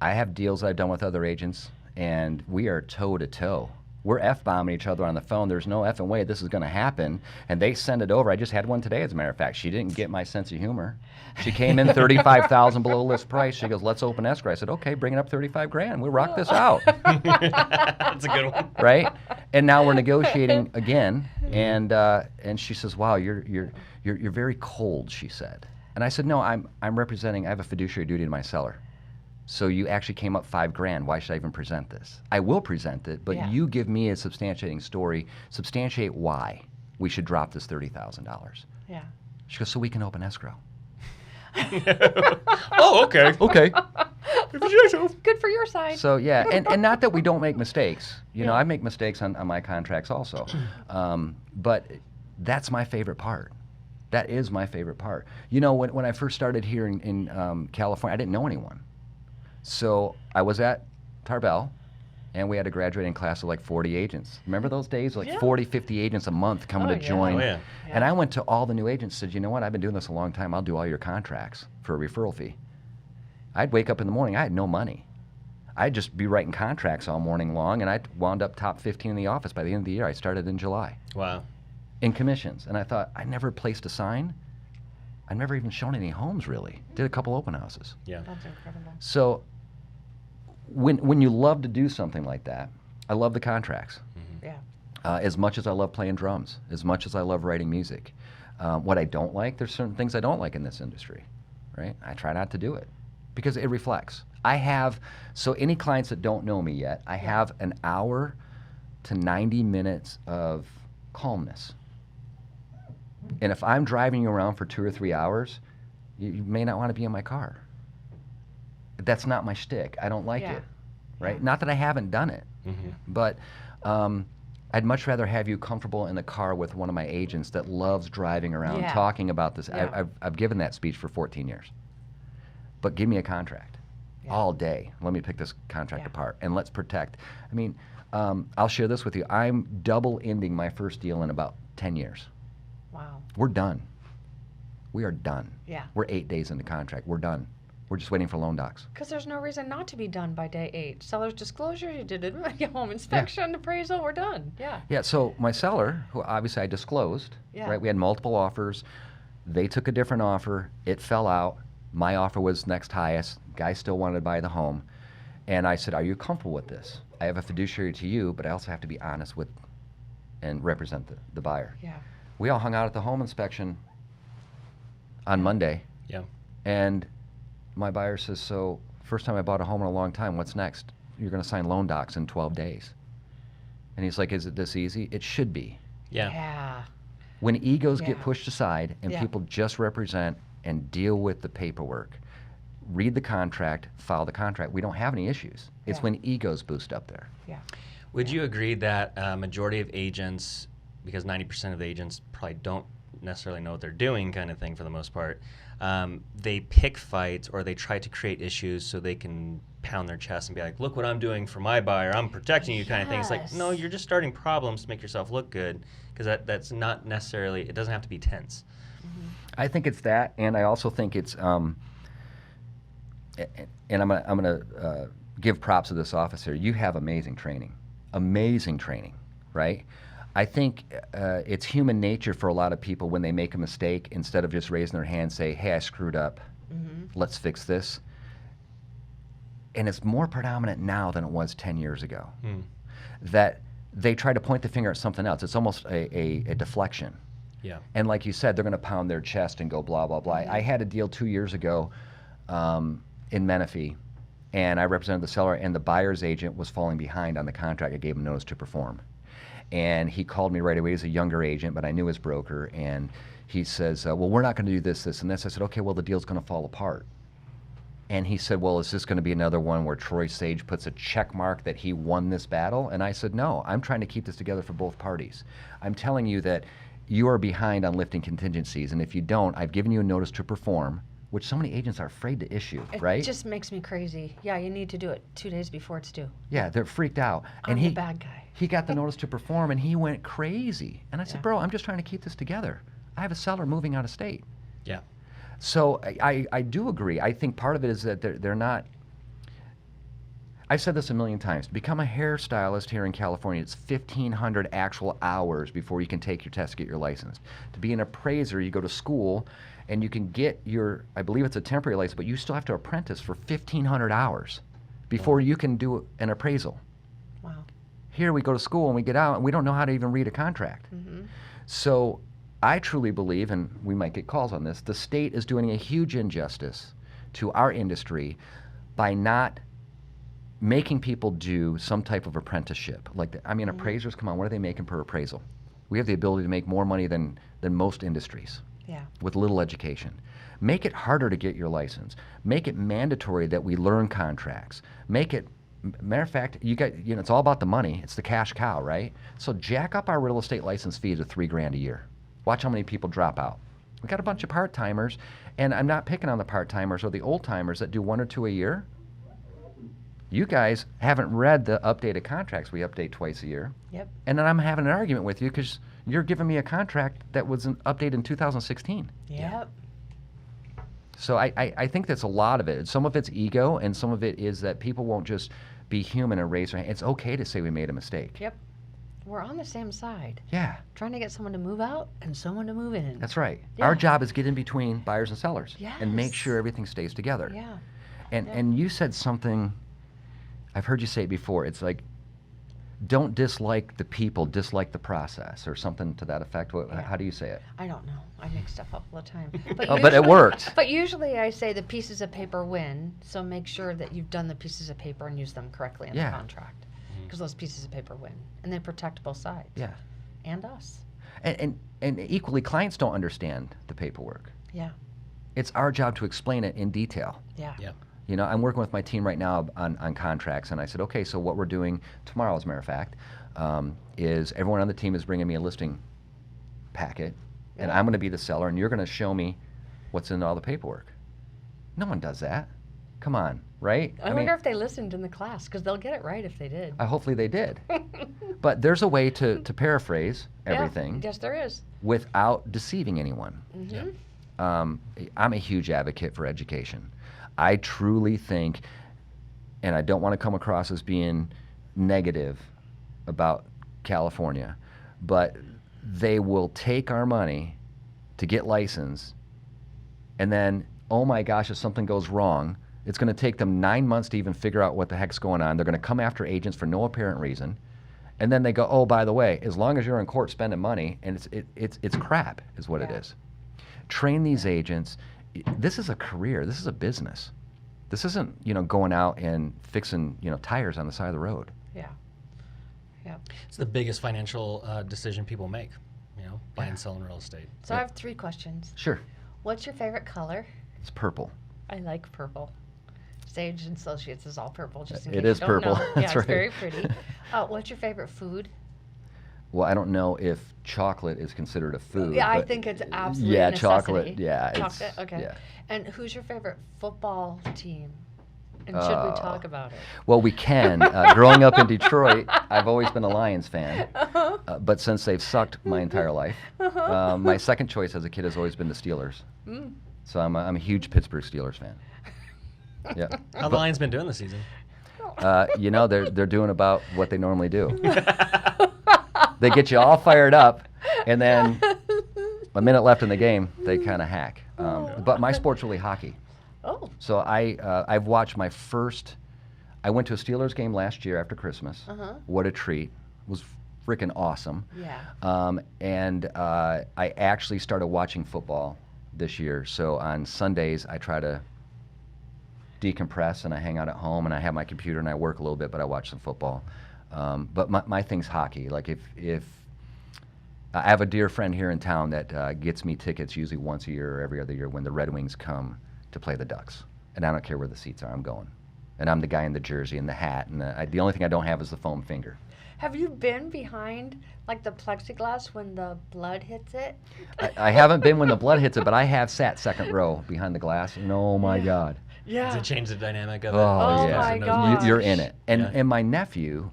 Speaker 2: I have deals I've done with other agents, and we are toe to toe. We're F-bombing each other on the phone. There's no effing way this is going to happen. And they send it over. I just had one today, as a matter of fact. She didn't get my sense of humor. She came in $35,000 below list price. She goes, let's open escrow. I said, okay, bring it up 35 grand. We'll rock this out.
Speaker 1: That's a good one.
Speaker 2: Right? And now we're negotiating again. And she says, wow, you're very cold, she said. And I said, no, I'm representing, I have a fiduciary duty to my seller. So you actually came up $5 grand. Why should I even present this? I will present it, but you give me a substantiating story. Substantiate why we should drop this $30,000.
Speaker 4: Yeah.
Speaker 2: She goes, so we can open escrow.
Speaker 1: Oh, okay.
Speaker 2: Okay.
Speaker 4: Good for your side.
Speaker 2: So yeah, and not that we don't make mistakes. You know, I make mistakes on my contracts also. But that's my favorite part. That is my favorite part. You know, when I first started here in California, I didn't know anyone. So I was at Tarbell, and we had a graduating class of like 40 agents. Remember those days? Like 40, 50 agents a month coming to join.
Speaker 1: Oh, yeah.
Speaker 2: And I went to all the new agents and said, you know what, I've been doing this a long time. I'll do all your contracts for a referral fee. I'd wake up in the morning. I had no money. I'd just be writing contracts all morning long, and I wound up top 15 in the office by the end of the year. I started in July.
Speaker 1: Wow.
Speaker 2: In commissions. And I thought, I never placed a sign. I've never even shown any homes, really. Did a couple open houses.
Speaker 1: Yeah.
Speaker 4: That's incredible.
Speaker 2: So when you love to do something like that, I love the contracts.
Speaker 1: Mm-hmm.
Speaker 4: Yeah.
Speaker 2: As much as I love playing drums, as much as I love writing music. What I don't like, there's certain things I don't like in this industry, right? I try not to do it because it reflects. I have, so any clients that don't know me yet, I have an hour to 90 minutes of calmness. And if I'm driving you around for 2 or 3 hours, you may not want to be in my car. That's not my shtick. I don't like it, right? Not that I haven't done it, but I'd much rather have you comfortable in the car with one of my agents that loves driving around talking about this. I've given that speech for 14 years. But give me a contract all day. Let me pick this contract apart, and let's protect. I mean, I'll share this with you. I'm double ending my first deal in about 10 years.
Speaker 4: Wow.
Speaker 2: We're done. We are done.
Speaker 4: Yeah.
Speaker 2: We're 8 days into contract. We're done. We're just waiting for loan docs.
Speaker 4: Because there's no reason not to be done by day 8. Seller's disclosure, you did it, home inspection, appraisal, we're done. Yeah.
Speaker 2: Yeah, so my seller, who obviously I disclosed, right? We had multiple offers. They took a different offer. It fell out. My offer was next highest. Guy still wanted to buy the home. And I said, are you comfortable with this? I have a fiduciary to you, but I also have to be honest with and represent the buyer.
Speaker 4: Yeah.
Speaker 2: We all hung out at the home inspection on Monday.
Speaker 1: Yeah.
Speaker 2: And my buyer says, so first time I bought a home in a long time, what's next? You're going to sign loan docs in 12 days. And he's like, is it this easy? It should be.
Speaker 1: Yeah.
Speaker 4: Yeah.
Speaker 2: When egos get
Speaker 4: Yeah.
Speaker 2: pushed aside and
Speaker 4: Yeah.
Speaker 2: people just represent and deal with the paperwork, read the contract, file the contract, we don't have any issues. It's
Speaker 4: Yeah.
Speaker 2: when egos boost up there.
Speaker 4: Yeah.
Speaker 1: Would you agree that majority of agents, because 90% of agents probably don't necessarily know what they're doing kind of thing for the most part, they pick fights or they try to create issues so they can pound their chest and be like, look what I'm doing for my buyer, I'm protecting you kind of thing. It's like,
Speaker 4: Yes.
Speaker 1: no, you're just starting problems to make yourself look good, because that's not necessarily, it doesn't have to be tense.
Speaker 2: I think it's that, and I also think it's, and I'm gonna give props to this officer. You have amazing training, right? I think it's human nature for a lot of people when they make a mistake, instead of just raising their hand, say, hey, I screwed up, let's fix this. And it's more predominant now than it was 10 years ago. That they try to point the finger at something else. It's almost a deflection.
Speaker 1: Yeah.
Speaker 2: And like you said, they're going to pound their chest and go blah, blah, blah. I had a deal 2 years ago in Menifee, and I represented the seller, and the buyer's agent was falling behind on the contract. I gave him notice to perform. And he called me right away. He's a younger agent, but I knew his broker. And he says, well, we're not going to do this, this, and this. I said, okay, well, the deal's going to fall apart. And he said, well, is this going to be another one where Troy Sage puts a check mark that he won this battle? And I said, no, I'm trying to keep this together for both parties. I'm telling you that you are behind on lifting contingencies. And if you don't, I've given you a notice to perform, which so many agents are afraid to issue,
Speaker 4: It
Speaker 2: right?
Speaker 4: just makes me crazy. Yeah, you need to do it 2 days before it's due.
Speaker 2: Yeah, they're freaked out.
Speaker 4: I'm the bad guy.
Speaker 2: He got the notice to perform, and he went crazy. And I said,
Speaker 4: Yeah.
Speaker 2: bro, I'm just trying to keep this together. I have a seller moving out of state.
Speaker 1: Yeah.
Speaker 2: So I do agree. I think part of it is that they're not. I've said this a million times. To become a hairstylist here in California, it's 1,500 actual hours before you can take your test to get your license. To be an appraiser, you go to school, and you can get your, I believe it's a temporary license, but you still have to apprentice for 1,500 hours before you can do an appraisal.
Speaker 4: Wow.
Speaker 2: Here we go to school and we get out and we don't know how to even read a contract. So I truly believe, and we might get calls on this, the state is doing a huge injustice to our industry by not making people do some type of apprenticeship. Like, appraisers, come on, what are they making per appraisal? We have the ability to make more money than most industries
Speaker 4: Yeah.
Speaker 2: with little education. Make it harder to get your license. Make it mandatory that we learn contracts. Make it, matter of fact, it's all about the money. It's the cash cow, right? So jack up our real estate license fee to $3,000 a year. Watch how many people drop out. We got a bunch of part-timers, and I'm not picking on the part-timers or the old-timers that do 1 or 2 a year. You guys haven't read the updated contracts we update twice a year.
Speaker 4: Yep.
Speaker 2: And then I'm having an argument with you because you're giving me a contract that was updated in 2016.
Speaker 4: Yep.
Speaker 2: So I think that's a lot of it. Some of it's ego, and some of it is that people won't just be human and raise their hand. It's okay to say we made a mistake.
Speaker 4: Yep. We're on the same side.
Speaker 2: Yeah,
Speaker 4: Trying to get someone to move out and someone to move in.
Speaker 2: that's right.
Speaker 4: Yeah.
Speaker 2: Our job is get in between buyers and sellers and make
Speaker 4: Yes.
Speaker 2: sure everything stays together.
Speaker 4: Yeah.
Speaker 2: And you said something, I've heard you say it before, it's like, don't dislike the people, dislike the process, or something to that effect. How do you say it?
Speaker 4: I don't know. I make stuff up all the time.
Speaker 2: Oh, but it worked.
Speaker 4: But usually I say the pieces of paper win, so make sure that you've done the pieces of paper and use them correctly in
Speaker 2: Yeah.
Speaker 4: the contract. Because those pieces of paper win. And they protect both sides.
Speaker 2: Yeah.
Speaker 4: And us.
Speaker 2: And equally, clients don't understand the paperwork.
Speaker 4: Yeah.
Speaker 2: It's our job to explain it in detail.
Speaker 4: Yeah.
Speaker 1: Yeah.
Speaker 2: You know, I'm working with my team right now on contracts, and I said, okay, so what we're doing tomorrow, as a matter of fact, is everyone on the team is bringing me a listing packet, and I'm going to be the seller, and you're going to show me what's in all the paperwork. No one does that. Come on, right?
Speaker 4: I wonder if they listened in the class, because they'll get it right if they did.
Speaker 2: Hopefully they did. But there's a way to paraphrase everything
Speaker 4: Yeah. Yes, there is.
Speaker 2: without deceiving anyone.
Speaker 1: Yeah.
Speaker 2: I'm a huge advocate for education. I truly think, and I don't want to come across as being negative about California, but they will take our money to get licensed, and then, oh my gosh, if something goes wrong, it's going to take them 9 months to even figure out what the heck's going on. They're going to come after agents for no apparent reason. And then they go, oh, by the way, as long as you're in court spending money, and it's crap is what it is. Train these agents. This is a career. This is a business. This isn't, going out and fixing, tires on the side of the road.
Speaker 4: Yeah. Yeah.
Speaker 5: It's the biggest financial decision people make, buying and selling real estate.
Speaker 4: So I have 3 questions.
Speaker 2: Sure.
Speaker 4: What's your favorite color?
Speaker 2: It's purple.
Speaker 4: I like purple. Sage and Associates is all purple, just in
Speaker 2: It
Speaker 4: case
Speaker 2: is
Speaker 4: you don't
Speaker 2: purple.
Speaker 4: know.
Speaker 2: That's
Speaker 4: Yeah, it's
Speaker 2: right.
Speaker 4: very pretty. What's your favorite food?
Speaker 2: Well, I don't know if chocolate is considered a food.
Speaker 4: Yeah, I
Speaker 2: but
Speaker 4: think it's absolutely
Speaker 2: yeah,
Speaker 4: necessity.
Speaker 2: chocolate. Yeah,
Speaker 4: Chocolate, okay.
Speaker 2: Yeah.
Speaker 4: And who's your favorite football team? And should we talk about it?
Speaker 2: Well, we can. Growing up in Detroit, I've always been a Lions fan, but since they've sucked my entire life, my second choice as a kid has always been the Steelers. So I'm a huge Pittsburgh Steelers fan. Yeah.
Speaker 5: How the Lions been doing this season?
Speaker 2: They're doing about what they normally do. They get you all fired up, and then a minute left in the game, they kind of hack. But my sport's really hockey.
Speaker 4: Oh.
Speaker 2: So I've watched my first. I went to a Steelers game last year after Christmas. What a treat! It was freaking awesome.
Speaker 4: Yeah.
Speaker 2: And I actually started watching football this year. So on Sundays, I try to decompress and I hang out at home and I have my computer and I work a little bit, but I watch some football. But my thing's hockey. Like if I have a dear friend here in town that gets me tickets usually once a year or every other year when the Red Wings come to play the Ducks. And I don't care where the seats are, I'm going. And I'm the guy in the jersey and the hat. And the only thing I don't have is the foam finger.
Speaker 4: Have you been behind, like, the plexiglass when the blood hits it?
Speaker 2: I haven't been when the blood hits it, but I have sat second row behind the glass. And oh my God.
Speaker 4: Yeah.
Speaker 5: Does it change the dynamic of it?
Speaker 2: Oh, yeah.
Speaker 4: my
Speaker 5: Knows
Speaker 4: gosh.
Speaker 2: You're in it. And
Speaker 5: Yeah.
Speaker 2: and my nephew.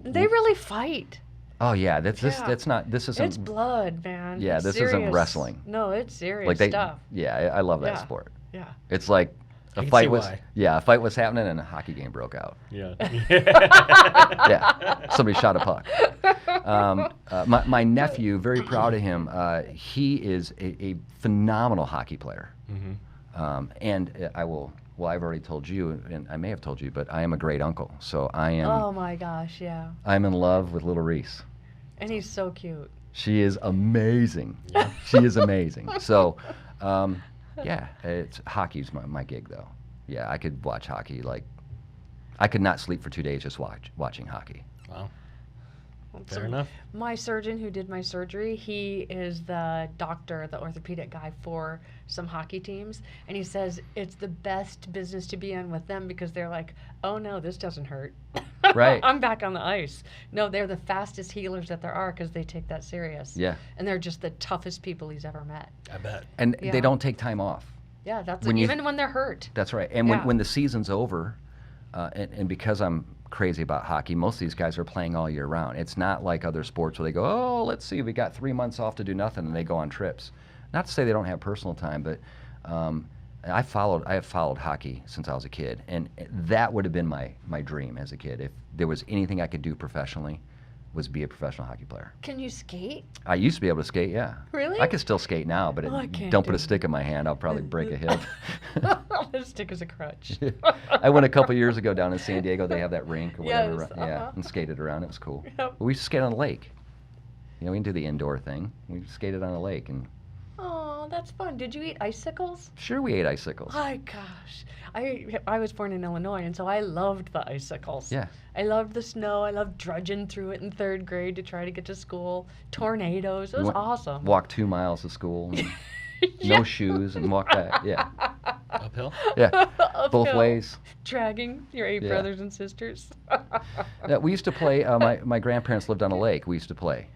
Speaker 4: They really fight.
Speaker 2: Oh yeah, this isn't.
Speaker 4: It's blood, man.
Speaker 2: Yeah,
Speaker 4: It's
Speaker 2: this isn't
Speaker 4: serious.
Speaker 2: wressling.
Speaker 4: No, it's serious
Speaker 2: Like
Speaker 4: stuff.
Speaker 2: Yeah, I love that
Speaker 4: Yeah.
Speaker 2: sport.
Speaker 4: Yeah.
Speaker 2: It's like
Speaker 5: I
Speaker 2: a
Speaker 5: can
Speaker 2: fight
Speaker 5: see
Speaker 2: was
Speaker 5: why.
Speaker 2: a fight was happening and a hockey game broke out.
Speaker 5: Yeah.
Speaker 2: Yeah, somebody shot a puck. My nephew, very proud of him. He is a phenomenal hockey player. And I will. Well, I've already told you, and I may have told you, but I am a great uncle. So I am.
Speaker 4: Oh my gosh, yeah.
Speaker 2: I'm in love with little Reese.
Speaker 4: And he's so cute.
Speaker 2: She is amazing. Yeah. She is amazing. So, yeah, hockey's my gig though. Yeah, I could watch hockey I could not sleep for 2 days just watching hockey.
Speaker 5: Wow.
Speaker 4: So
Speaker 5: Fair enough.
Speaker 4: My surgeon who did my surgery, he is the doctor, the orthopedic guy for some hockey teams. And he says it's the best business to be in with them because they're like, oh no, this doesn't hurt.
Speaker 2: Right.
Speaker 4: I'm back on the ice. No, they're the fastest healers that there are because they take that serious.
Speaker 2: Yeah.
Speaker 4: And they're just the toughest people he's ever met.
Speaker 5: I bet.
Speaker 2: And
Speaker 4: Yeah.
Speaker 2: they don't take time off.
Speaker 4: Yeah, that's
Speaker 2: When you-
Speaker 4: even when they're hurt.
Speaker 2: That's right. And
Speaker 4: Yeah.
Speaker 2: when the season's over, and because I'm crazy about hockey, most of these guys are playing all year round. It's not like other sports where they go, oh, let's see, we got 3 months off to do nothing, and they go on trips. Not to say they don't have personal time, but I have followed hockey since I was a kid, and that would have been my dream as a kid. If there was anything I could do professionally, was be a professional hockey player.
Speaker 4: Can you skate?
Speaker 2: I used to be able to skate, yeah.
Speaker 4: Really?
Speaker 2: I can still skate now, but
Speaker 4: Oh, I can't
Speaker 2: don't put
Speaker 4: do
Speaker 2: a stick in my hand, I'll probably break a hip.
Speaker 4: This stick is a crutch.
Speaker 2: I went a couple years ago down in San Diego. They have that rink or whatever.
Speaker 4: Yes,
Speaker 2: Yeah, and skated around. It was cool.
Speaker 4: Yep.
Speaker 2: But we used to skate on the lake. We didn't do the indoor thing. We skated on the lake, and
Speaker 4: Oh, that's fun. Did you eat icicles?
Speaker 2: sure, we ate icicles.
Speaker 4: My gosh. I was born in Illinois, and so I loved the icicles.
Speaker 2: Yeah.
Speaker 4: I loved the snow. I loved drudging through it in 3rd grade to try to get to school. Tornadoes. It was awesome.
Speaker 2: Walk 2 miles to school, and
Speaker 4: Yeah.
Speaker 2: no shoes, and walk back. Yeah,
Speaker 5: Uphill?
Speaker 2: yeah, both
Speaker 4: Uphill,
Speaker 2: ways.
Speaker 4: Dragging your 8
Speaker 2: Yeah.
Speaker 4: brothers and sisters.
Speaker 2: Yeah, we used to play. My grandparents lived on a lake. We used to play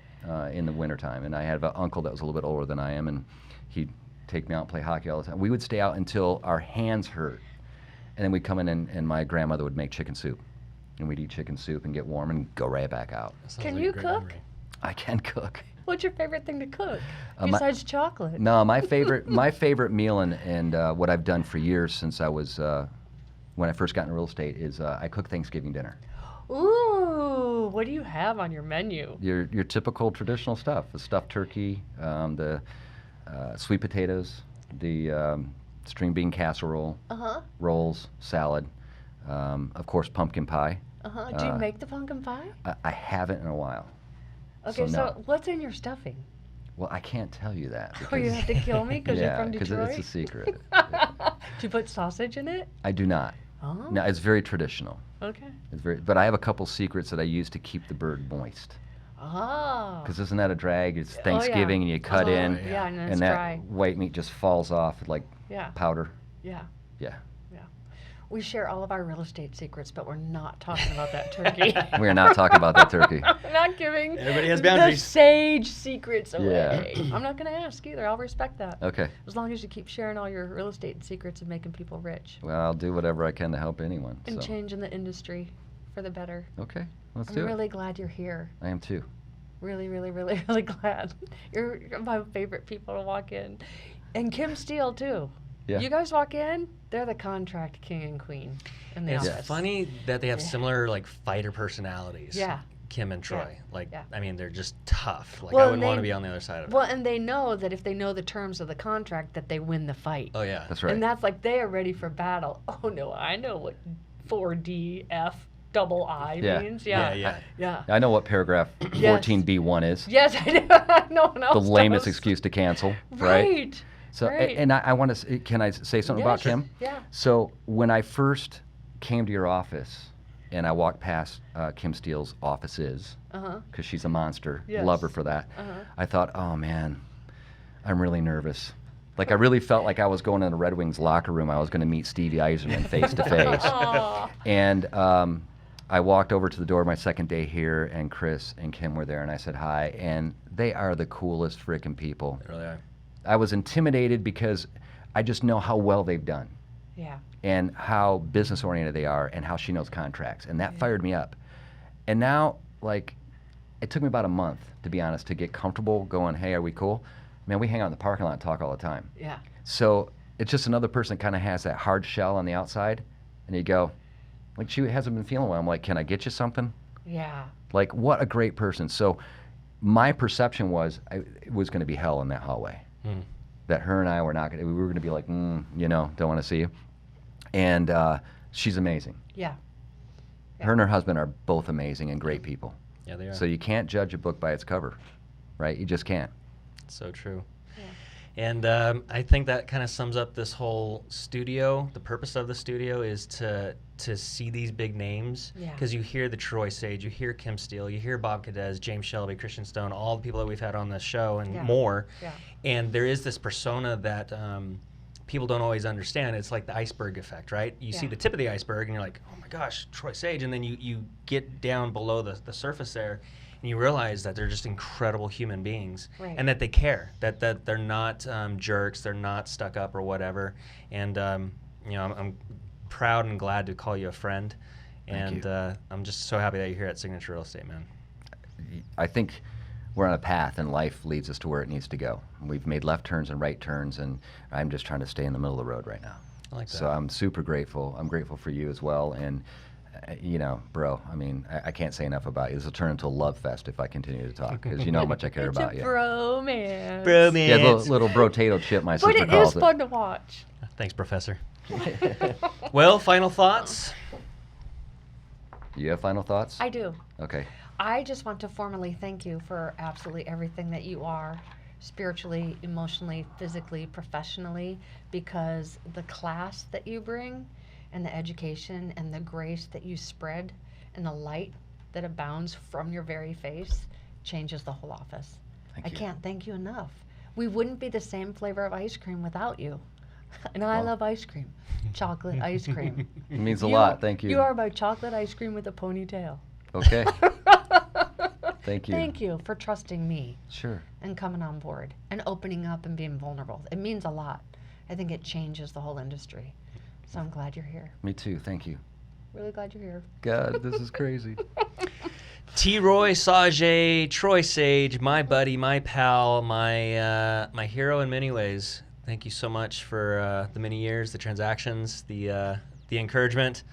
Speaker 2: in the wintertime, and I had an uncle that was a little bit older than I am, and he'd take me out and play hockey all the time. We would stay out until our hands hurt, and then we'd come in, and my grandmother would make chicken soup, and we'd eat chicken soup and get warm and go right back out.
Speaker 5: That sounds
Speaker 4: Can
Speaker 5: like a
Speaker 4: you
Speaker 5: great
Speaker 4: cook?
Speaker 5: memory.
Speaker 2: I can cook.
Speaker 4: What's your favorite thing to cook
Speaker 2: my-
Speaker 4: besides chocolate?
Speaker 2: No, my favorite meal and what I've done for years since I was when I first got into real estate is I cook Thanksgiving dinner.
Speaker 4: Ooh, what do you have on your menu?
Speaker 2: Your typical traditional stuff: the stuffed turkey, the sweet potatoes, the string bean casserole, rolls, salad, of course pumpkin pie.
Speaker 4: Do you make the pumpkin pie?
Speaker 2: I haven't in a while.
Speaker 4: Okay,
Speaker 2: no.
Speaker 4: so what's in your stuffing?
Speaker 2: Well, I can't tell you that.
Speaker 4: Oh, you have to kill me because you're from
Speaker 2: because
Speaker 4: Detroit?
Speaker 2: it's a secret.
Speaker 4: Do you put sausage in it?
Speaker 2: I do not.
Speaker 4: Oh.
Speaker 2: No, it's very traditional.
Speaker 4: Okay.
Speaker 2: But I have a couple secrets that I use to keep the bird moist.
Speaker 4: Oh.
Speaker 2: Because isn't that a drag? It's Thanksgiving and you cut in,
Speaker 4: Yeah, and it's
Speaker 2: that
Speaker 4: dry.
Speaker 2: white meat just falls off like powder.
Speaker 4: Yeah.
Speaker 2: Yeah.
Speaker 4: We share all of our real estate secrets, but we're not talking about that turkey.
Speaker 2: We are not talking about that turkey.
Speaker 4: I'm not giving
Speaker 5: Everybody has
Speaker 4: the
Speaker 5: boundaries.
Speaker 4: sage secrets away.
Speaker 2: Yeah.
Speaker 4: I'm not going to ask either. I'll respect that.
Speaker 2: Okay.
Speaker 4: As long as you keep sharing all your real estate secrets and making people rich.
Speaker 2: Well, I'll do whatever I can to help anyone.
Speaker 4: And
Speaker 2: so.
Speaker 4: changing the industry for the better.
Speaker 2: Okay, let's
Speaker 4: I'm
Speaker 2: do
Speaker 4: really glad you're here.
Speaker 2: it. I am too.
Speaker 4: Really, really, really, really glad. You're my favorite people to walk in. And Kim Steele, too.
Speaker 2: Yeah.
Speaker 4: You guys walk in, they're the contract king and queen in the
Speaker 5: It's
Speaker 4: office.
Speaker 5: funny that they have similar like fighter personalities.
Speaker 4: Yeah.
Speaker 5: Kim and Troy.
Speaker 4: Yeah.
Speaker 5: I mean, they're just tough. Like
Speaker 4: Well,
Speaker 5: I wouldn't
Speaker 4: and
Speaker 5: want to
Speaker 4: they-
Speaker 5: be on the other side of it.
Speaker 4: Well, and they know that if they know the terms of the contract, that they win the fight.
Speaker 5: Oh yeah.
Speaker 2: That's right.
Speaker 4: And that's like they are ready for battle. Oh no, I know what 4DF double I
Speaker 2: Yeah.
Speaker 4: means.
Speaker 5: Yeah.
Speaker 2: I know what paragraph
Speaker 4: Yes.
Speaker 2: 14B1 is.
Speaker 4: Yes, I know. I know. When I
Speaker 2: The
Speaker 4: was
Speaker 2: lamest
Speaker 4: done.
Speaker 2: excuse to cancel,
Speaker 4: Right.
Speaker 2: So,
Speaker 4: right.
Speaker 2: and I want to, can I say something about
Speaker 4: Yes.
Speaker 2: Kim?
Speaker 4: Yeah.
Speaker 2: So, when I first came to your office and I walked past Kim Steele's offices, because she's a monster,
Speaker 4: Yes.
Speaker 2: love her for that, I thought, oh man, I'm really nervous. Like, I really felt like I was going in the Red Wings locker room. I was going to meet Stevie Yzerman face to face.
Speaker 4: Aw.
Speaker 2: And I walked over to the door my second day here, and Chris and Kim were there, and I said hi. And they are the coolest freaking people.
Speaker 5: They really are.
Speaker 2: I was intimidated because I just know how well they've done
Speaker 4: Yeah.
Speaker 2: and how business oriented they are and how she knows contracts. And that fired me up. And now, like, it took me about a month, to be honest, to get comfortable going, hey, are we cool? Man, we hang out in the parking lot and talk all the time.
Speaker 4: Yeah.
Speaker 2: So it's just another person that kind of has that hard shell on the outside. And you go, like, she hasn't been feeling well. I'm like, can I get you something?
Speaker 4: Yeah.
Speaker 2: Like, what a great person. So my perception was it was going to be hell in that hallway. That her and I were not going to, we were going to be like, you know, don't want to see you. And she's amazing.
Speaker 4: Yeah.
Speaker 2: Her and her husband are both amazing and great people.
Speaker 5: Yeah, they are.
Speaker 2: So you can't judge a book by its cover, right? You just can't.
Speaker 5: So true.
Speaker 4: Yeah.
Speaker 5: And I think that kind of sums up this whole studio. The purpose of the studio is to see these big names,
Speaker 4: Yeah.
Speaker 5: because you hear the Troy Sage, you hear Kim Steele, you hear Bob Cadez, James Shelby, Christian Stone, all the people that we've had on this show and
Speaker 4: Yeah.
Speaker 5: more.
Speaker 4: Yeah.
Speaker 5: And there is this persona that people don't always understand. It's like the iceberg effect, right? You see
Speaker 4: Yeah.
Speaker 5: the tip of the iceberg and you're like, oh my gosh, Troy Sage. And then you get down below the surface there and you realize that they're just incredible human beings,
Speaker 4: Right.
Speaker 5: and that they care, that they're not jerks, they're not stuck up or whatever. And you know, I'm proud and glad to call you a friend.
Speaker 2: Thank
Speaker 5: And I'm just so happy that you're here at Signature Real Estate, man.
Speaker 2: I think we're on a path and life leads us to where it needs to go. We've made left turns and right turns, and I'm just trying to stay in the middle of the road right now.
Speaker 5: I like that.
Speaker 2: So I'm super grateful. I'm grateful for you as well. And, you know, bro, I mean, I can't say enough about you. This will turn into a love fest if I continue to talk, because you know how much I care
Speaker 4: It's
Speaker 2: about
Speaker 4: a
Speaker 2: you.
Speaker 4: bromance.
Speaker 5: Bromance.
Speaker 2: Yeah, little brotato chip, my
Speaker 4: But
Speaker 2: sister
Speaker 4: it
Speaker 2: calls
Speaker 4: is
Speaker 2: it.
Speaker 4: fun to watch.
Speaker 5: Thanks, Professor. Well, final thoughts?
Speaker 2: You have final thoughts?
Speaker 4: I do.
Speaker 2: Okay.
Speaker 4: I just want to formally thank you for absolutely everything that you are, spiritually, emotionally, physically, professionally, because the class that you bring and the education and the grace that you spread and the light that abounds from your very face changes the whole office.
Speaker 2: Thank
Speaker 4: I
Speaker 2: you.
Speaker 4: can't thank you enough. We wouldn't be the same flavor of ice cream without you. And I
Speaker 2: Well.
Speaker 4: love ice cream, chocolate ice cream.
Speaker 2: It means a lot. Thank you.
Speaker 4: You are my chocolate ice cream with a ponytail.
Speaker 2: Okay. Thank you.
Speaker 4: Thank you for trusting me
Speaker 2: Sure.
Speaker 4: and coming on board and opening up and being vulnerable. It means a lot. I think it changes the whole industry. So I'm glad you're here.
Speaker 2: Me too. Thank you.
Speaker 4: Really glad you're here.
Speaker 2: God, this is crazy.
Speaker 5: T. Roy Sage, Troy Sage, my buddy, my pal, my hero in many ways. Thank you so much for the many years, the transactions, the encouragement.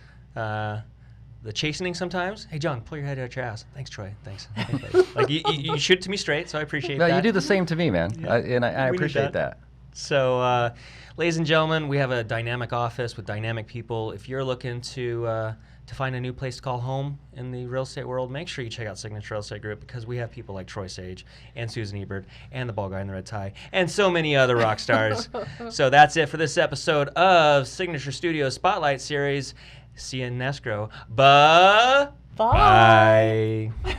Speaker 5: the chastening sometimes. Hey, John, pull your head out your ass. Thanks, Troy. Thanks. Thanks, buddy. Like you shoot it to me straight, so I appreciate
Speaker 2: No,
Speaker 5: that.
Speaker 2: you do the same to me, man.
Speaker 5: Yeah.
Speaker 2: I
Speaker 5: We need
Speaker 2: appreciate that.
Speaker 5: So, ladies and gentlemen, we have a dynamic office with dynamic people. If you're looking to find a new place to call home in the real estate world, make sure you check out Signature Real Estate Group, because we have people like Troy Sage and Susan Ebert and the bald guy in the red tie and so many other rock stars. So that's it for this episode of Signature Studios Spotlight Series. See you in escrow. Bye.
Speaker 4: Bye.
Speaker 5: Bye.